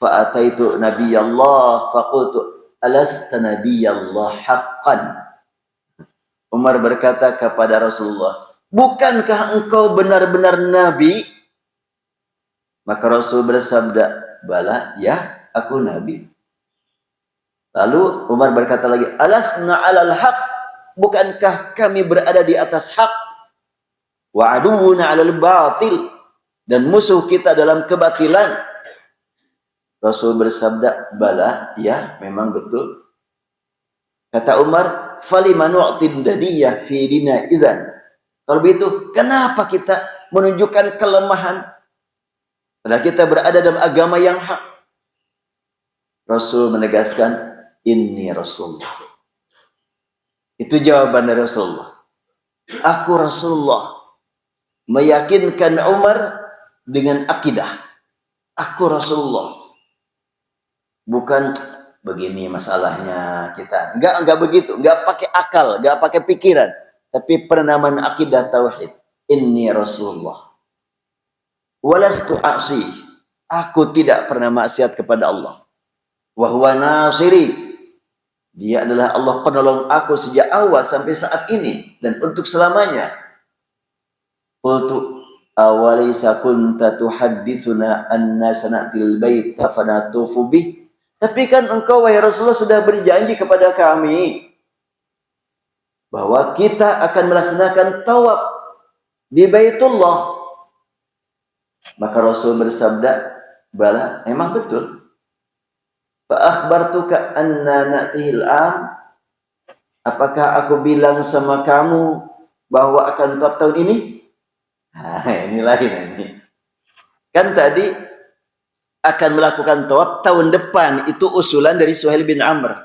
fa'ataitu nabiyallah faqultu alasta nabiyallah haqqan. Umar berkata kepada Rasulullah, bukankah engkau benar-benar nabi? Maka Rasul bersabda, bala, ya, aku nabi. Lalu Umar berkata lagi, alasna alal haq, bukankah kami berada di atas hak? Wa aduwuna alal batil, dan musuh kita dalam kebatilan. Rasul bersabda, bala, ya, memang betul. Kata Umar, falima nu'tid dadiyah fi dina idzan. Kalau begitu, kenapa kita menunjukkan kelemahan? Padahal kita berada dalam agama yang hak. Rasul menegaskan, inni Rasulullah. Itu jawaban dari Rasulullah. Aku Rasulullah. Meyakinkan Umar dengan akidah. Aku Rasulullah. Bukan begini masalahnya kita. Enggak begitu. Enggak pakai akal, enggak pakai pikiran. Tapi penamaan akidah tauhid. Inni Rasulullah. Walastu a'si. Aku tidak pernah maksiat kepada Allah. Wa huwa nasiri. Dia adalah Allah penolong aku sejak awal sampai saat ini dan untuk selamanya. Qultu awalaysa kunta tuhadditsuna anna sanatil baita fanatufu bih. Tapi kan engkau wahai Rasulullah sudah berjanji kepada kami bahwa kita akan melaksanakan tawaf di Baitullah. Maka Rasul bersabda, bala, memang betul. Fa akhbartuka anna na'tihil am. Apakah aku bilang sama kamu bahwa akan tawaf tahun ini? Nah, ini lain ini. Kan tadi akan melakukan tawaf tahun depan, itu usulan dari Suhail bin Amr.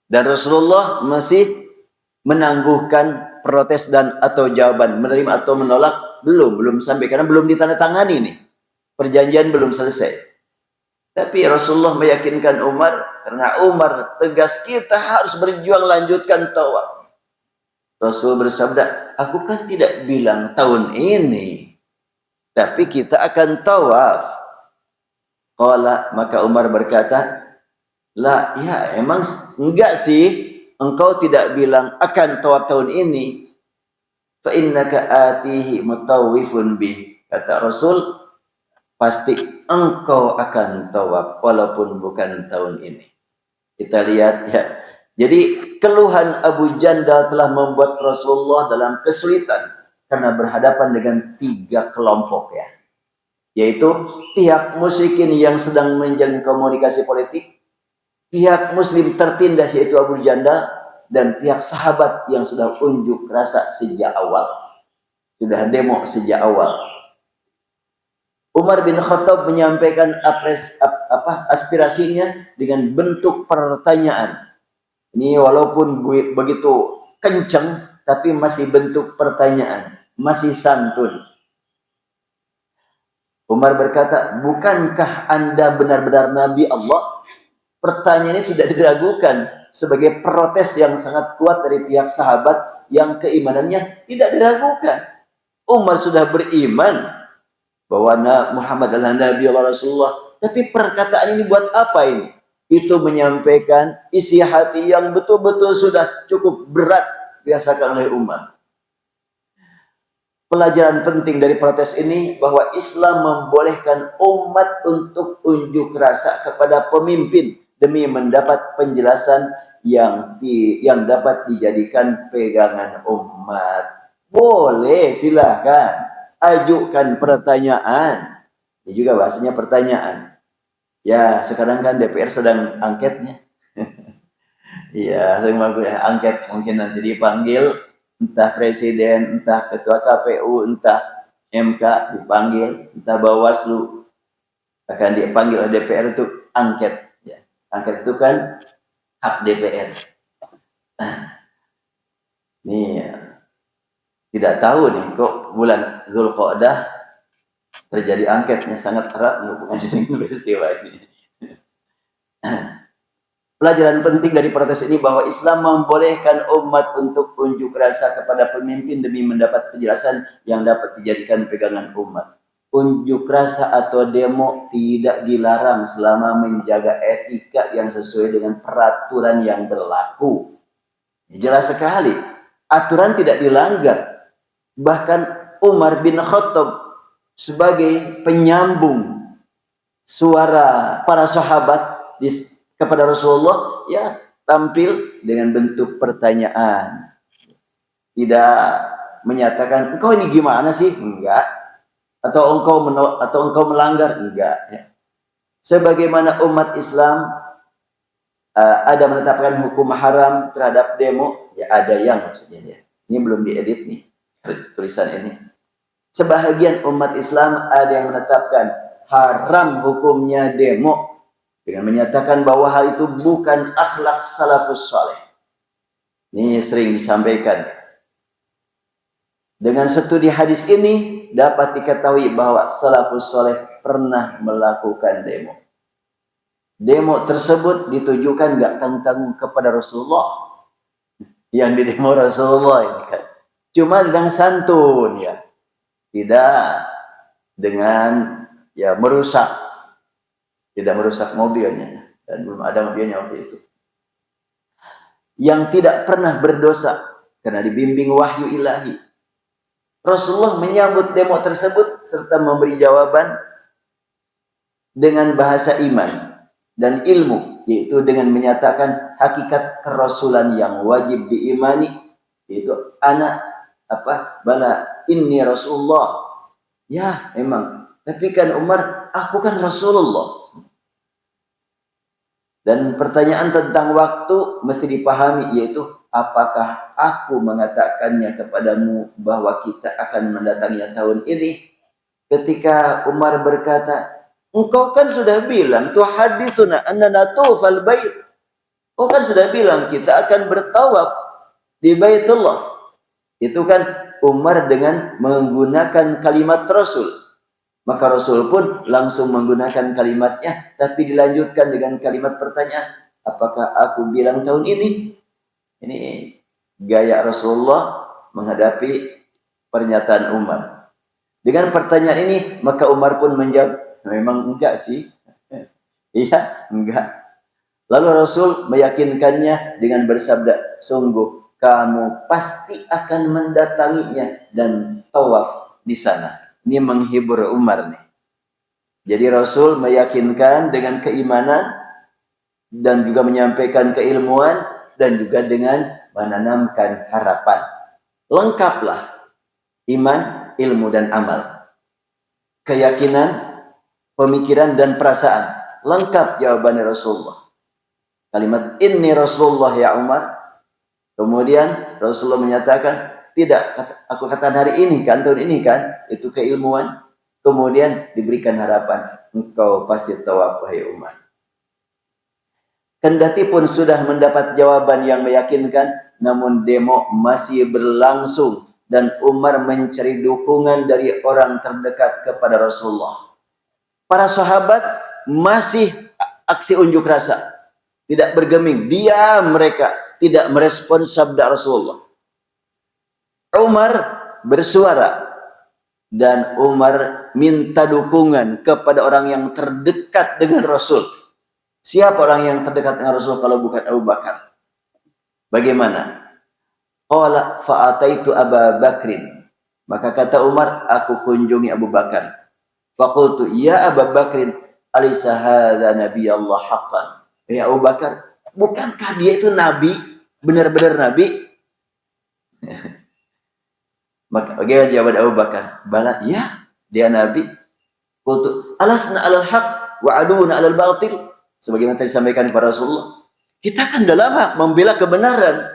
Dan Rasulullah masih menangguhkan protes dan atau jawaban, menerima atau menolak belum sampai karena belum ditandatangani nih. Perjanjian belum selesai. Tapi Rasulullah meyakinkan Umar karena Umar tegas kita harus berjuang lanjutkan tawaf. Rasul bersabda, aku kan tidak bilang tahun ini, tapi kita akan tawaf. Qala, maka Umar berkata, la, ya emang enggak sih, engkau tidak bilang akan tawaf tahun ini. Fa innaka atihi mutawwifun bih. Kata Rasul, pasti engkau akan tawaf walaupun bukan tahun ini. Kita lihat ya. Jadi keluhan Abu Jandal telah membuat Rasulullah dalam kesulitan karena berhadapan dengan 3 kelompok ya. Yaitu pihak musyrikin yang sedang menjalin komunikasi politik, pihak muslim tertindas yaitu Abu Jandal, dan pihak sahabat yang sudah unjuk rasa sejak awal. Sudah demo sejak awal. Umar bin Khattab menyampaikan aspirasinya dengan bentuk pertanyaan. Ini walaupun begitu kencang, tapi masih bentuk pertanyaan. Masih santun. Umar berkata, bukankah Anda benar-benar Nabi Allah? Pertanyaan ini tidak diragukan sebagai protes yang sangat kuat dari pihak sahabat yang keimanannya tidak diragukan. Umar sudah beriman bahwa Muhammad adalah Nabi Allah Rasulullah. Tapi perkataan ini buat apa ini? Itu menyampaikan isi hati yang betul-betul sudah cukup berat dirasakan oleh Umar. Pelajaran penting dari protes ini bahwa Islam membolehkan umat untuk unjuk rasa kepada pemimpin demi mendapat penjelasan yang dapat dijadikan pegangan umat. Boleh, silakan ajukan pertanyaan. Ini juga bahasanya pertanyaan. Ya, sekarang kan DPR sedang angketnya. Iya, sedang angket, mungkin nanti dipanggil entah presiden, entah ketua KPU, entah MK dipanggil, entah Bawaslu akan dipanggil oleh DPR untuk angket. Ya. Angket itu kan hak DPR. Nih, tidak tahu nih kok bulan Zulqa'dah terjadi angketnya sangat erat hubungannya dengan peristiwa ini. Pelajaran penting dari protes ini bahwa Islam membolehkan umat untuk unjuk rasa kepada pemimpin demi mendapat penjelasan yang dapat dijadikan pegangan umat. Unjuk rasa atau demo tidak dilarang selama menjaga etika yang sesuai dengan peraturan yang berlaku. Jelas sekali, aturan tidak dilanggar. Bahkan Umar bin Khattab sebagai penyambung suara para sahabat kepada Rasulullah, ya tampil dengan bentuk pertanyaan. Tidak menyatakan, engkau ini gimana sih? Enggak. Atau engkau melanggar? Enggak. Ya. Sebagaimana umat Islam ada menetapkan hukum haram terhadap demo, ya ada yang maksudnya dia. Ini belum diedit nih tulisan ini. Sebahagian umat Islam ada yang menetapkan haram hukumnya demo dengan menyatakan bahwa hal itu bukan akhlak salafus saleh. Ini sering disampaikan. Dengan studi hadis ini dapat diketahui bahwa salafus saleh pernah melakukan demo. Demo tersebut ditujukan gak tanggung-tanggung kepada Rasulullah. Yang didemo Rasulullah ini kan. Cuma dengan santun ya. Tidak dengan ya merusak. Tidak merusak mobilnya. Dan belum ada mobilnya waktu itu. Yang tidak pernah berdosa. Karena dibimbing wahyu ilahi. Rasulullah menyambut demo tersebut. Serta memberi jawaban. Dengan bahasa iman. Dan ilmu. Yaitu dengan menyatakan hakikat kerasulan yang wajib diimani. Yaitu bala inni Rasulullah. Ya memang. Tapi kan Umar, aku kan Rasulullah. Dan pertanyaan tentang waktu mesti dipahami, yaitu apakah aku mengatakannya kepadamu bahwa kita akan mendatanginya tahun ini? Ketika Umar berkata, engkau kan sudah bilang tuh hadisuna annana tufal bait. Kau kan sudah bilang kita akan bertawaf di Baitullah. Itu kan Umar dengan menggunakan kalimat Rasul. Maka Rasul pun langsung menggunakan kalimatnya, tapi dilanjutkan dengan kalimat pertanyaan, apakah aku bilang tahun ini? Ini gaya Rasulullah menghadapi pernyataan Umar. Dengan pertanyaan ini, maka Umar pun menjawab, memang enggak sih. Iya, enggak. Lalu Rasul meyakinkannya dengan bersabda, sungguh kamu pasti akan mendatanginya dan tawaf di sana. Ini menghibur Umar nih. Jadi Rasul meyakinkan dengan keimanan dan juga menyampaikan keilmuan dan juga dengan menanamkan harapan. Lengkaplah iman, ilmu dan amal. Keyakinan, pemikiran dan perasaan. Lengkap jawabannya Rasulullah. Kalimat inni Rasulullah ya Umar. Kemudian Rasulullah menyatakan, tidak, aku katakan hari ini kan, tahun ini kan, itu keilmuan. Kemudian diberikan harapan, engkau pasti tawaf wahai Umar. Kendati pun sudah mendapat jawaban yang meyakinkan, namun demo masih berlangsung dan Umar mencari dukungan dari orang terdekat kepada Rasulullah. Para sahabat masih aksi unjuk rasa, tidak bergeming, diam mereka, tidak merespon sabda Rasulullah. Umar bersuara dan Umar minta dukungan kepada orang yang terdekat dengan Rasul. Siapa orang yang terdekat dengan Rasul kalau bukan Abu Bakar? Bagaimana? Qala fa'ataitu Abu Bakrin. Maka kata Umar, aku kunjungi Abu Bakar. Faqultu ya Abu Bakrin, alaysa hadza nabiyallah haqqan? Ya Abu Bakar, bukankah dia itu nabi? Benar-benar nabi? Maka bagaimana jawaban Abu Bakar? Bala, ya, dia nabi. Qultu alasna alal haq wa aduna alal batil. Sebagaimana tadi disampaikan kepada Rasulullah. Kita kan dalam hak membela kebenaran.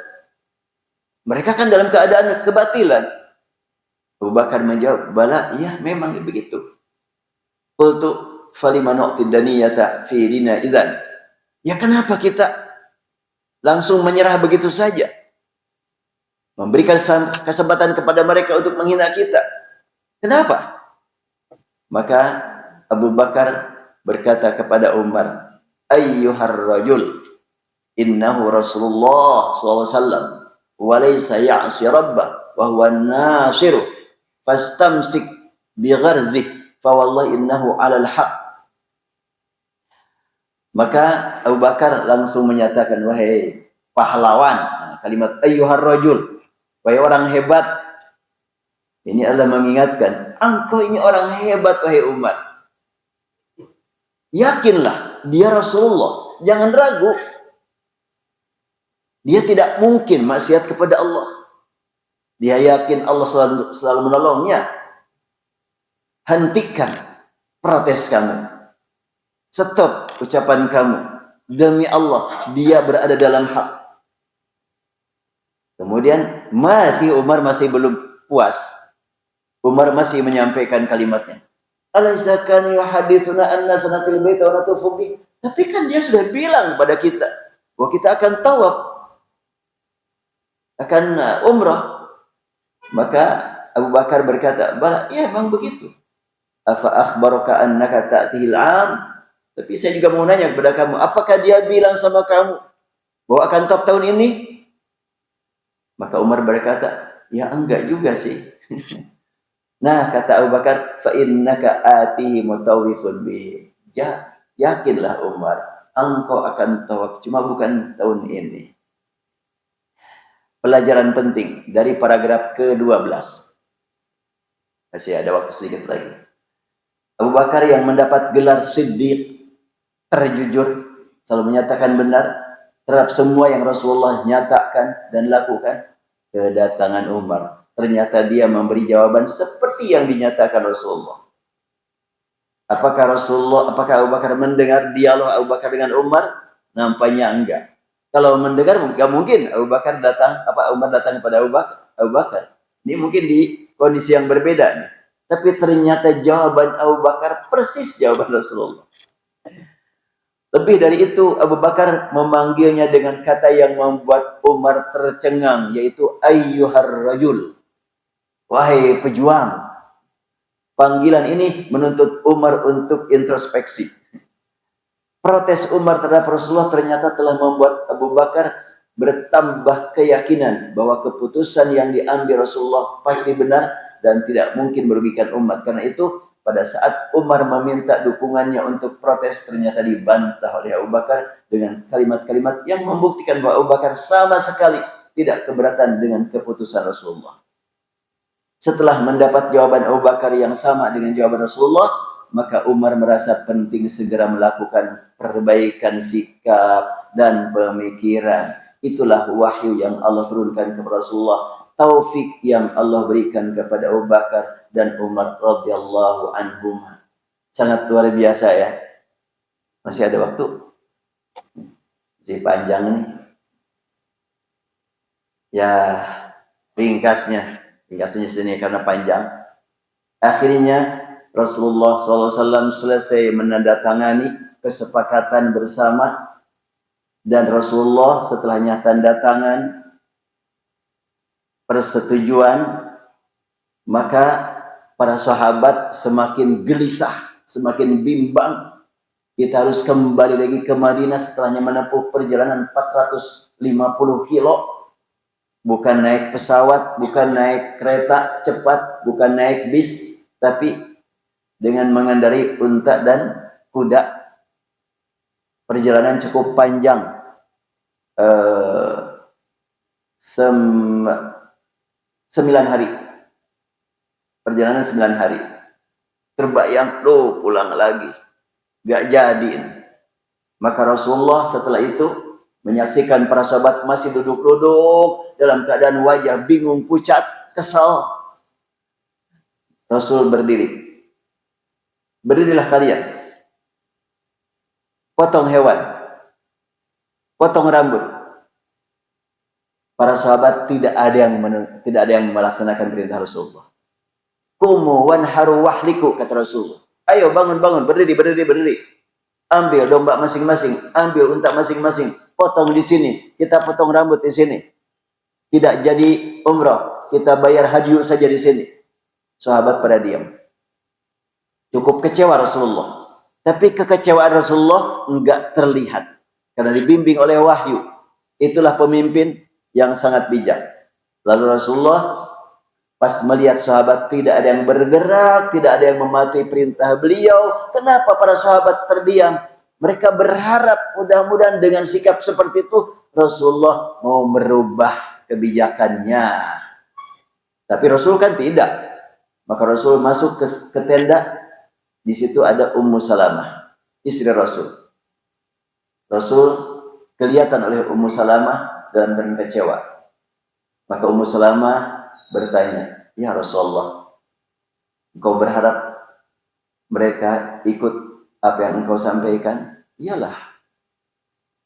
Mereka kan dalam keadaan kebatilan. Abu Bakar menjawab, bala, ya memang begitu. Qultu falima nu'tid daniyata fi dina idzan. Ya kenapa kita langsung menyerah begitu saja? Memberikan kesempatan kepada mereka untuk menghina kita. Kenapa? Maka Abu Bakar berkata kepada Umar, ayyuhar rajul, innahu Rasulullah SAW, wa laysa ya'si rabbah, wa huwa nasiru, fastamsik bigharzih, fa wallahi innahu alal haq. Maka Abu Bakar langsung menyatakan, wahai pahlawan, kalimat ayyuhar rajul, wahai orang hebat, ini adalah mengingatkan, engkau ini orang hebat wahai Umar. Yakinlah dia Rasulullah, jangan ragu. Dia tidak mungkin maksiat kepada Allah. Dia yakin Allah selalu menolongnya. Hentikan protes kamu. Stop ucapan kamu. Demi Allah, dia berada dalam hak. Kemudian Umar masih belum puas. Umar masih menyampaikan kalimatnya. Alaysa kan yuhaditsuna anna sanatil bait wa natufu bih. Tapi kan dia sudah bilang kepada kita bahwa kita akan tawaf, akan umrah. Maka Abu Bakar berkata, "Bala, ya memang begitu. Afa akhbaraka annaka ta'tihil 'am?" Tapi saya juga mau nanya kepada kamu, apakah dia bilang sama kamu bahwa akan tawaf tahun ini? Maka Umar berkata, ya enggak juga sih. Nah, kata Abu Bakar, fa innaka atihi mutawwifun bi. Ya, yakinlah Umar, engkau akan tawaf, cuma bukan tahun ini. Pelajaran penting dari paragraf ke-12. Masih ada waktu sedikit lagi. Abu Bakar yang mendapat gelar Siddiq, terjujur, selalu menyatakan benar terhadap semua yang Rasulullah nyatakan dan lakukan. Kedatangan Umar, ternyata dia memberi jawaban seperti yang dinyatakan Rasulullah. Apakah Abu Bakar mendengar dialog Abu Bakar dengan Umar? Nampaknya enggak. Kalau mendengar, enggak mungkin Umar datang kepada Abu Bakar. Ini mungkin di kondisi yang berbeda nih. Tapi ternyata jawaban Abu Bakar persis jawaban Rasulullah. Lebih dari itu, Abu Bakar memanggilnya dengan kata yang membuat Umar tercengang, yaitu ayyuhar rajul. Wahai pejuang. Panggilan ini menuntut Umar untuk introspeksi. Protes Umar terhadap Rasulullah ternyata telah membuat Abu Bakar bertambah keyakinan bahwa keputusan yang diambil Rasulullah pasti benar dan tidak mungkin merugikan umat. Karena itu, pada saat Umar meminta dukungannya untuk protes, ternyata dibantah oleh Abu Bakar dengan kalimat-kalimat yang membuktikan bahwa Abu Bakar sama sekali tidak keberatan dengan keputusan Rasulullah. Setelah mendapat jawaban Abu Bakar yang sama dengan jawaban Rasulullah, maka Umar merasa penting segera melakukan perbaikan sikap dan pemikiran. Itulah wahyu yang Allah turunkan kepada Rasulullah, taufik yang Allah berikan kepada Abu Bakar dan Umar radhiyallahu anhum. Sangat luar biasa ya. Masih ada waktu? Masih panjang nih. Ya, ringkasnya sini karena panjang. Akhirnya Rasulullah SAW selesai menandatangani kesepakatan bersama, dan Rasulullah setelahnya tanda tangan persetujuan, maka para sahabat semakin gelisah, semakin bimbang. Kita harus kembali lagi ke Madinah setelahnya menempuh perjalanan 450 kilo. Bukan naik pesawat, bukan naik kereta cepat, bukan naik bis, tapi dengan mengendarai unta dan kuda. Perjalanan cukup panjang. 9 hari. Perjalanan 9 hari. Terbayang, pulang lagi. Gak jadi. Maka Rasulullah setelah itu menyaksikan para sahabat masih duduk-duduk dalam keadaan wajah bingung, pucat, kesal. Rasul berdiri. Berdirilah kalian. Potong hewan. Potong rambut. Para sahabat tidak ada yang melaksanakan perintah Rasulullah. Kumu wanharu wahliku, kata Rasulullah. Ayo bangun, berdiri. Ambil domba masing-masing, ambil unta masing-masing, potong di sini, kita potong rambut di sini. Tidak jadi umrah, kita bayar haji saja di sini. Sahabat pada diam. Cukup kecewa Rasulullah. Tapi kekecewaan Rasulullah enggak terlihat. Karena dibimbing oleh wahyu. Itulah pemimpin yang sangat bijak. Lalu Rasulullah pas melihat sahabat tidak ada yang bergerak, tidak ada yang mematuhi perintah beliau. Kenapa para sahabat terdiam? Mereka berharap mudah-mudahan dengan sikap seperti itu Rasulullah mau merubah kebijakannya. Tapi Rasul kan tidak. Maka Rasul masuk ke tenda. Di situ ada Ummu Salamah, istri Rasul. Rasul kelihatan oleh Ummu Salamah dalam keadaan kecewa. Maka Ummu Salamah bertanya, "Ya Rasulullah, engkau berharap mereka ikut apa yang engkau sampaikan?" "Iyalah.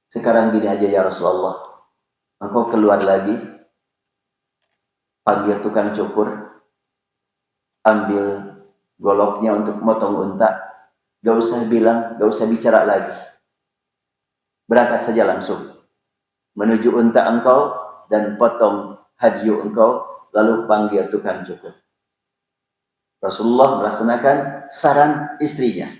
Sekarang gini aja ya Rasulullah. Engkau keluar lagi, panggil tukang cukur, ambil goloknya untuk motong unta. Gak usah bilang, gak usah bicara lagi. Berangkat saja langsung menuju unta engkau dan potong hadyu engkau, lalu panggil tukang cukur." Rasulullah melaksanakan saran istrinya.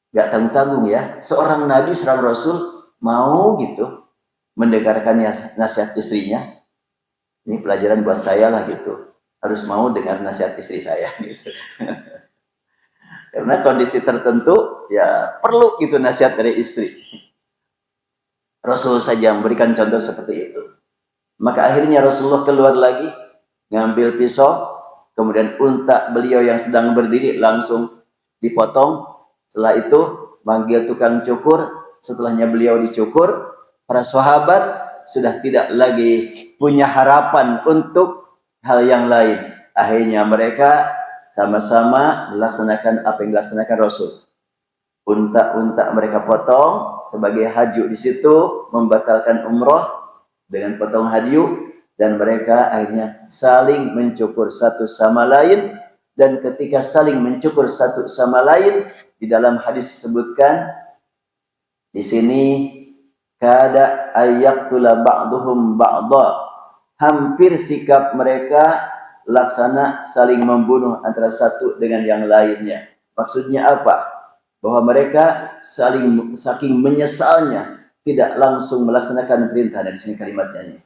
Gak tanggung-tanggung ya, seorang nabi, seorang rasul mau gitu mendengarkan nasihat istrinya. Ini pelajaran buat saya lah gitu. Harus mau dengar nasihat istri saya gitu. Karena kondisi tertentu ya perlu gitu nasihat dari istri. Rasul saja memberikan contoh seperti itu. Maka akhirnya Rasulullah keluar lagi, ngambil pisau, kemudian unta beliau yang sedang berdiri langsung dipotong. Setelah itu manggil tukang cukur. Setelahnya beliau dicukur, para sahabat sudah tidak lagi punya harapan untuk hal yang lain. Akhirnya mereka sama-sama melaksanakan apa yang dilaksanakan Rasul. Unta-unta mereka potong sebagai hadyu di situ, membatalkan umroh dengan potong hadyu, dan mereka akhirnya saling mencukur satu sama lain. Dan ketika saling mencukur satu sama lain, di dalam hadis disebutkan di sini, kada ayaktula ba'duhum ba'da, hampir sikap mereka laksana saling membunuh antara satu dengan yang lainnya. Maksudnya apa? Bahwa mereka saking menyesalnya tidak langsung melaksanakan perintah. Dan di sini kalimatnya.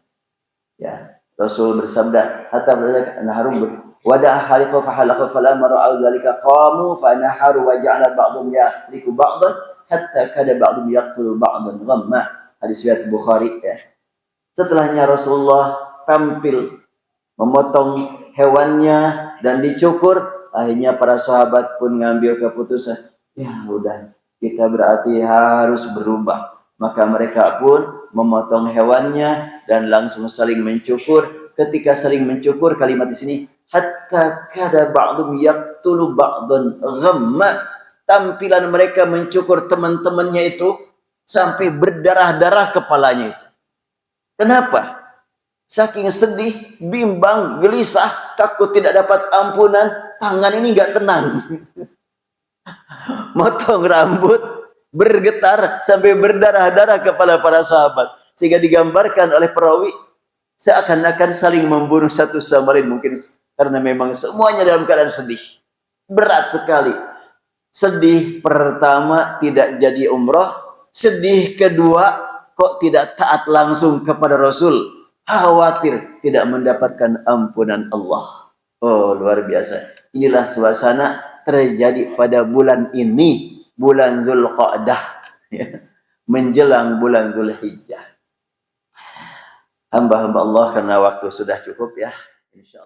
Ya, Rasul bersabda, hatta naharum wada'a haliqa fa halaqa falamma ra'au dzalika qamu fa naharu wa ja'ala ba'dhum yahliku ba'dhan hatta kada ba'dhum yaqtulu ba'dhan ghamma. Hadis riwayat Bukhari ya. Setelahnya Rasulullah tampil memotong hewannya dan dicukur, akhirnya para sahabat pun ngambil keputusan, ya udah, kita berarti harus berubah. Maka mereka pun memotong hewannya dan langsung saling mencukur. Ketika saling mencukur, kalimat di sini, hatta kada ba'dhum yaqtulu ba'dhan ghamma, tampilan mereka mencukur teman-temannya itu sampai berdarah-darah kepalanya itu. Kenapa? Saking sedih, bimbang, gelisah, takut tidak dapat ampunan, tangan ini nggak tenang. Motong rambut, bergetar sampai berdarah-darah kepala para sahabat. Sehingga digambarkan oleh perawi seakan-akan saling membunuh satu sama lain, mungkin karena memang semuanya dalam keadaan sedih. Berat sekali. Sedih pertama tidak jadi umroh, sedih kedua kok tidak taat langsung kepada Rasul. Khawatir tidak mendapatkan ampunan Allah. Oh, luar biasa. Inilah suasana terjadi pada bulan ini, bulan Dzulqa'dah, ya, menjelang bulan Dzulhijjah. Hamba-hamba Allah, karena waktu sudah cukup ya. Insyaallah.